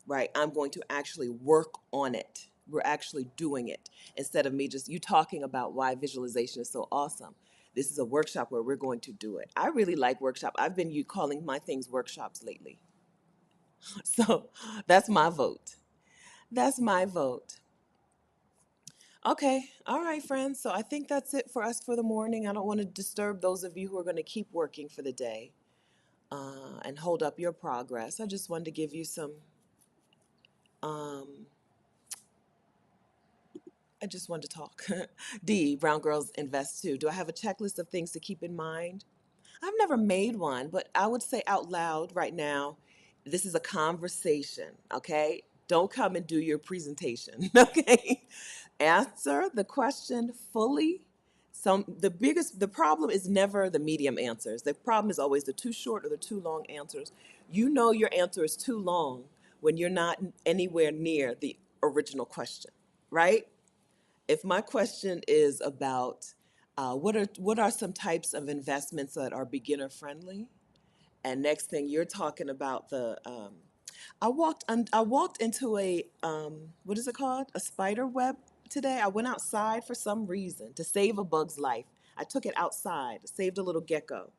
right? I'm going to actually work on it. We're actually doing it instead of me just you talking about why visualization is so awesome. This is a workshop where we're going to do it. I really like workshop. I've been you calling my things workshops lately. So that's my vote. That's my vote. Okay. All right, friends. So I think that's it for us for the morning. I don't want to disturb those of you who are going to keep working for the day and hold up your progress. I just wanted to give you some um, I just wanted to talk. D, Brown Girls Invest Too. Do I have a checklist of things to keep in mind? I've never made one, but I would say out loud right now, this is a conversation, okay? Don't come and do your presentation, okay? Answer the question fully. The problem is never the medium answers. The problem is always the too short or the too long answers. You know your answer is too long when you're not anywhere near the original question, right? If my question is about what are some types of investments that are beginner friendly, and next thing you're talking about I walked into a what is it called, a spider web today. I went outside for some reason to save a bug's life. I took it outside, saved a little gecko,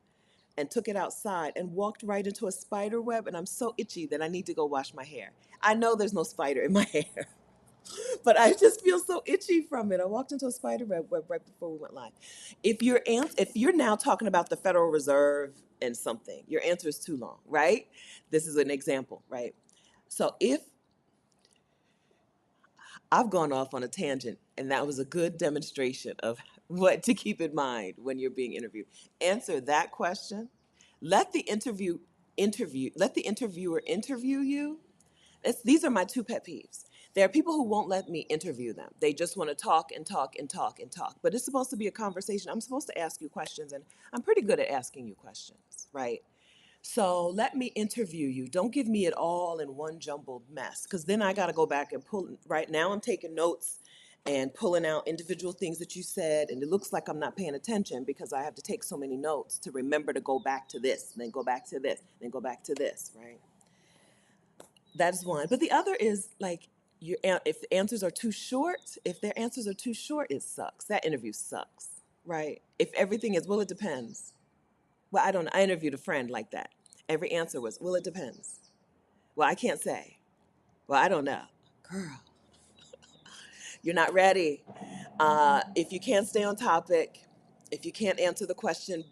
and took it outside and walked right into a spider web, and I'm so itchy that I need to go wash my hair. I know there's no spider in my hair. But I just feel so itchy from it. I walked into a spider web right before we went live. If you're now talking about the Federal Reserve and something, your answer is too long, right? This is an example, right? So if I've gone off on a tangent, and that was a good demonstration of what to keep in mind when you're being interviewed. Answer that question. Let the let the interviewer interview you. These are my two pet peeves. There are people who won't let me interview them. They just want to talk and talk and talk and talk. But it's supposed to be a conversation. I'm supposed to ask you questions, and I'm pretty good at asking you questions, right? So let me interview you. Don't give me it all in one jumbled mess, because then I got to go back and pull. Right now, I'm taking notes and pulling out individual things that you said, and it looks like I'm not paying attention because I have to take so many notes to remember to go back to this, then go back to this, then go back to this, right? That's one. But the other is like if the answers are too short, if their answers are too short, it sucks. That interview sucks, right? If everything is, well, it depends. Well, I don't know. I interviewed a friend like that. Every answer was, well, it depends. Well, I can't say. Well, I don't know. Girl, you're not ready. If you can't stay on topic, if you can't answer the question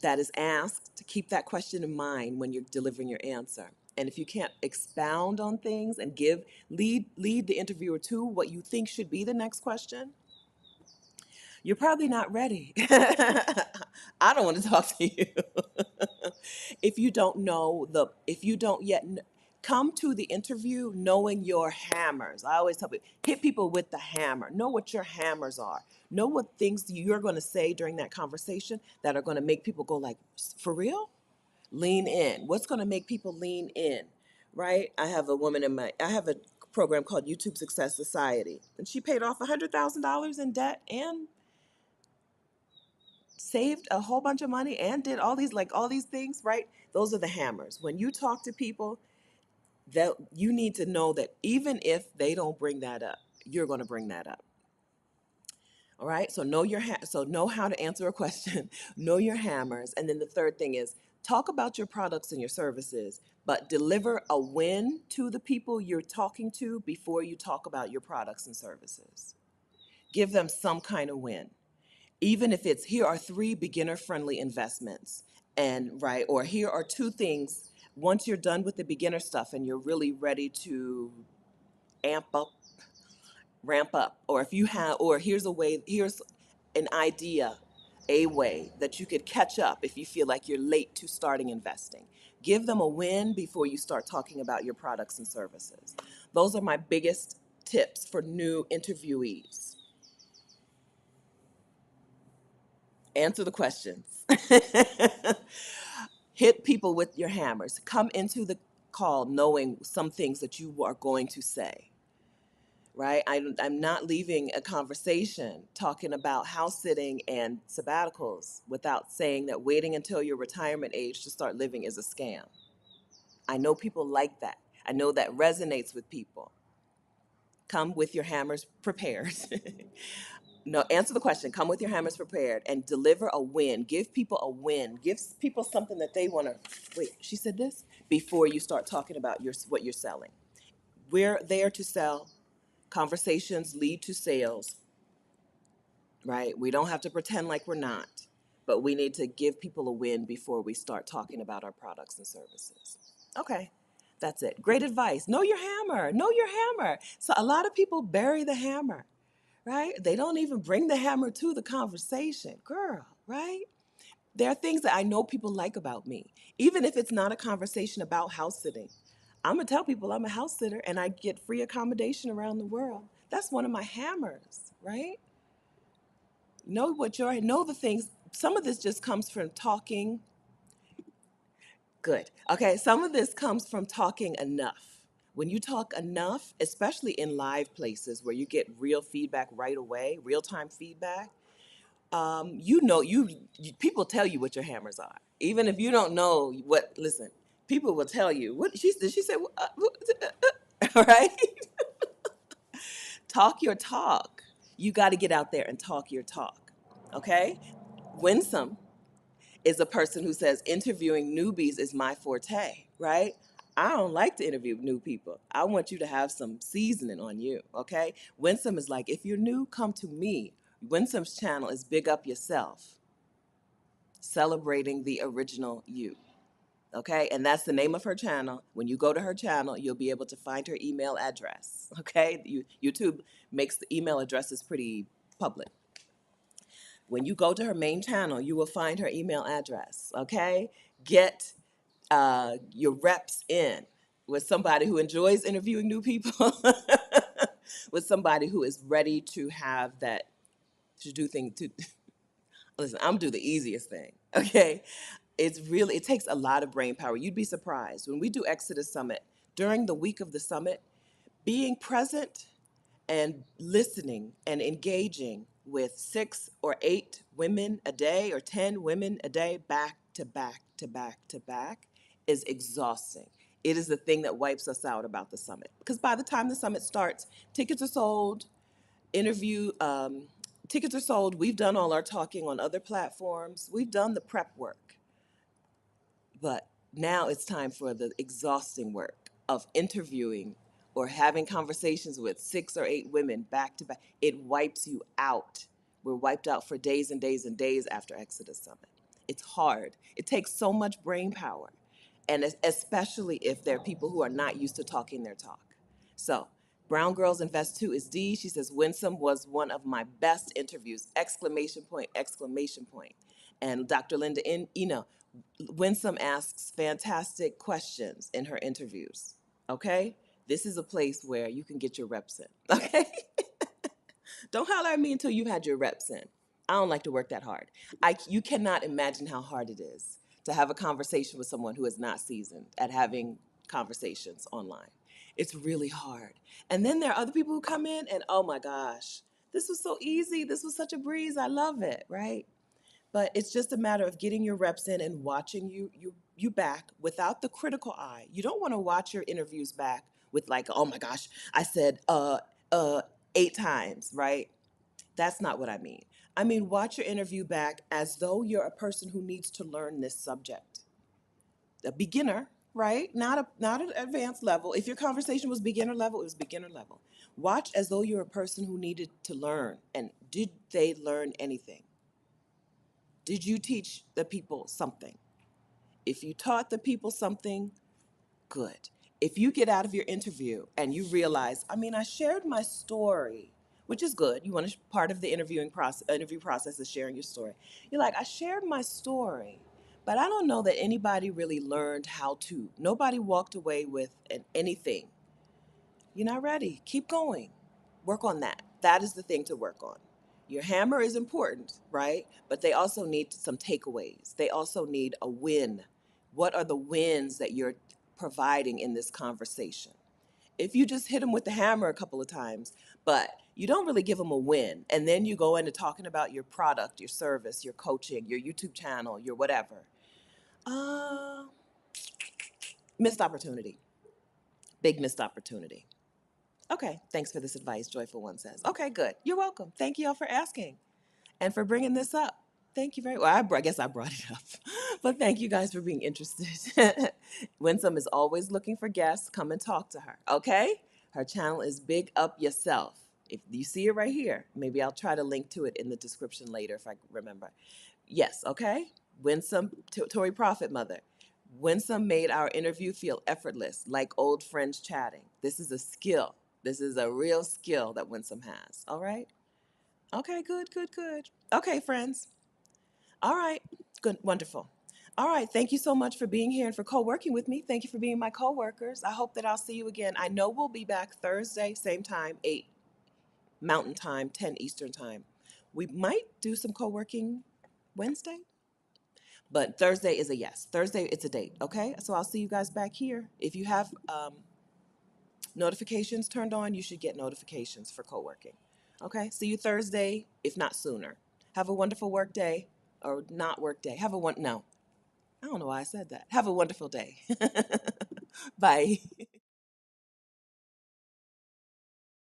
that is asked, to keep that question in mind when you're delivering your answer. And if you can't expound on things and lead the interviewer to what you think should be the next question, you're probably not ready. I don't want to talk to you. If you don't yet come to the interview knowing your hammers. I always tell people, hit people with the hammer. Know what your hammers are. Know what things you're going to say during that conversation that are going to make people go like, for real? Lean in. What's going to make people lean in, right? I have a program called YouTube Success Society, and she paid off $100,000 in debt and saved a whole bunch of money and did all these things, right? Those are the hammers. When you talk to people, that you need to know that even if they don't bring that up, you're going to bring that up. All right. So know how to answer a question, know your hammers, and then the third thing is talk about your products and your services, but deliver a win to the people you're talking to before you talk about your products and services. Give them some kind of win, even if it's here are three beginner friendly investments, and right, or here are two things. Once you're done with the beginner stuff and you're really ready to amp up ramp up, or if you have, or here's an idea, a way that you could catch up if you feel like you're late to starting investing. Give them a win before you start talking about your products and services. Those are my biggest tips for new interviewees. Answer the questions. Hit people with your hammers. Come into the call knowing some things that you are going to say. right? I'm not leaving a conversation talking about house sitting and sabbaticals without saying that waiting until your retirement age to start living is a scam. I know people like that. I know that resonates with people. Come with your hammers prepared. No, answer the question. Come with your hammers prepared and deliver a win. Give people a win. Give people something that they want to. Wait, she said this before you start talking about what you're selling. We're there to sell. Conversations lead to sales, right? We don't have to pretend like we're not, but we need to give people a win before we start talking about our products and services. Okay, that's it. Great advice. Know your hammer. Know your hammer. So a lot of people bury the hammer, right? They don't even bring the hammer to the conversation. Girl, right? There are things that I know people like about me, even if it's not a conversation about house sitting. I'm gonna tell people I'm a house sitter and I get free accommodation around the world. That's one of my hammers, right? Know the things. Some of this just comes from talking. Good. Okay, some of this comes from talking enough. When you talk enough, especially in live places where you get real feedback right away, real time feedback, people tell you what your hammers are. Even if you don't know what, listen, people will tell you what she said. Right? Talk your talk. You got to get out there and talk your talk. Okay? Winsome is a person who says interviewing newbies is my forte, right? I don't like to interview new people. I want you to have some seasoning on you, okay? Winsome is like, if you're new, come to me. Winsome's channel is Big Up Yourself, celebrating the original you, okay? And that's the name of her channel. When you go to her channel, you'll be able to find her email address, okay? YouTube makes the email addresses pretty public. When you go to her main channel, you will find her email address, okay? Get your reps in with somebody who enjoys interviewing new people, with somebody who is ready to have that, to do things, to, listen, I'm do the easiest thing, okay? It takes a lot of brain power. You'd be surprised. When we do Exodus Summit, during the week of the summit, being present and listening and engaging with 6 or 8 women a day or 10 women a day back to back to back to back is exhausting. It is the thing that wipes us out about the summit. Because by the time the summit starts, tickets are sold, interview tickets are sold. We've done all our talking on other platforms. We've done the prep work. But now it's time for the exhausting work of interviewing or having conversations with 6 or 8 women back to back. It wipes you out. We're wiped out for days and days and days after Exodus Summit. It's hard. It takes so much brain power. And especially if there are people who are not used to talking their talk. So, Brown Girls Invest 2 is D. She says, Winsome was one of my best interviews! Exclamation point, exclamation point. And Dr. Linda, Winsome asks fantastic questions in her interviews. Okay? This is a place where you can get your reps in. Okay? Don't holler at me until you've had your reps in. I don't like to work that hard. You cannot imagine how hard it is to have a conversation with someone who is not seasoned at having conversations online. It's really hard. And then there are other people who come in and, oh my gosh, this was so easy. This was such a breeze. I love it, right? But it's just a matter of getting your reps in and watching you back without the critical eye. You don't want to watch your interviews back with like, oh my gosh, I said 8 times, right? That's not what I mean. I mean, watch your interview back as though you're a person who needs to learn this subject. A beginner, right? Not an advanced level. If your conversation was beginner level, it was beginner level. Watch as though you're a person who needed to learn. And did they learn anything? Did you teach the people something? If you taught the people something, good. If you get out of your interview and you realize, I mean, I shared my story, which is good. You want to part of the interview process is sharing your story. You're like, I shared my story, but I don't know that anybody really learned how to. Nobody walked away with anything. You're not ready. Keep going. Work on that. That is the thing to work on. Your hammer is important, right? But they also need some takeaways. They also need a win. What are the wins that you're providing in this conversation? If you just hit them with the hammer a couple of times, but you don't really give them a win, and then you go into talking about your product, your service, your coaching, your YouTube channel, your whatever, uh, missed opportunity. Big missed opportunity. Okay, thanks for this advice, Joyful One says. Okay, good. You're welcome. Thank you all for asking and for bringing this up. Thank you very well. I guess I brought it up, but thank you guys for being interested. Winsome is always looking for guests. Come and talk to her, okay? Her channel is Big Up Yourself. If you see it right here, maybe I'll try to link to it in the description later if I remember. Yes, okay? Winsome, Tori Prophet Mother. Winsome made our interview feel effortless, like old friends chatting. This is a skill. This is a real skill that Winsome has. All right? Okay, good, good, good. Okay, friends. All right, good, wonderful. All right, thank you so much for being here and for co-working with me. Thank you for being my co-workers. I hope that I'll see you again. I know we'll be back Thursday, same time, 8 Mountain Time, 10 Eastern Time. We might do some co-working Wednesday, but Thursday is a yes. Thursday, it's a date, okay? So I'll see you guys back here. If you have notifications turned on, you should get notifications for co-working. Okay, see you Thursday, if not sooner. Have a wonderful work day, or not work day. No, I don't know why I said that. Have a wonderful day. Bye.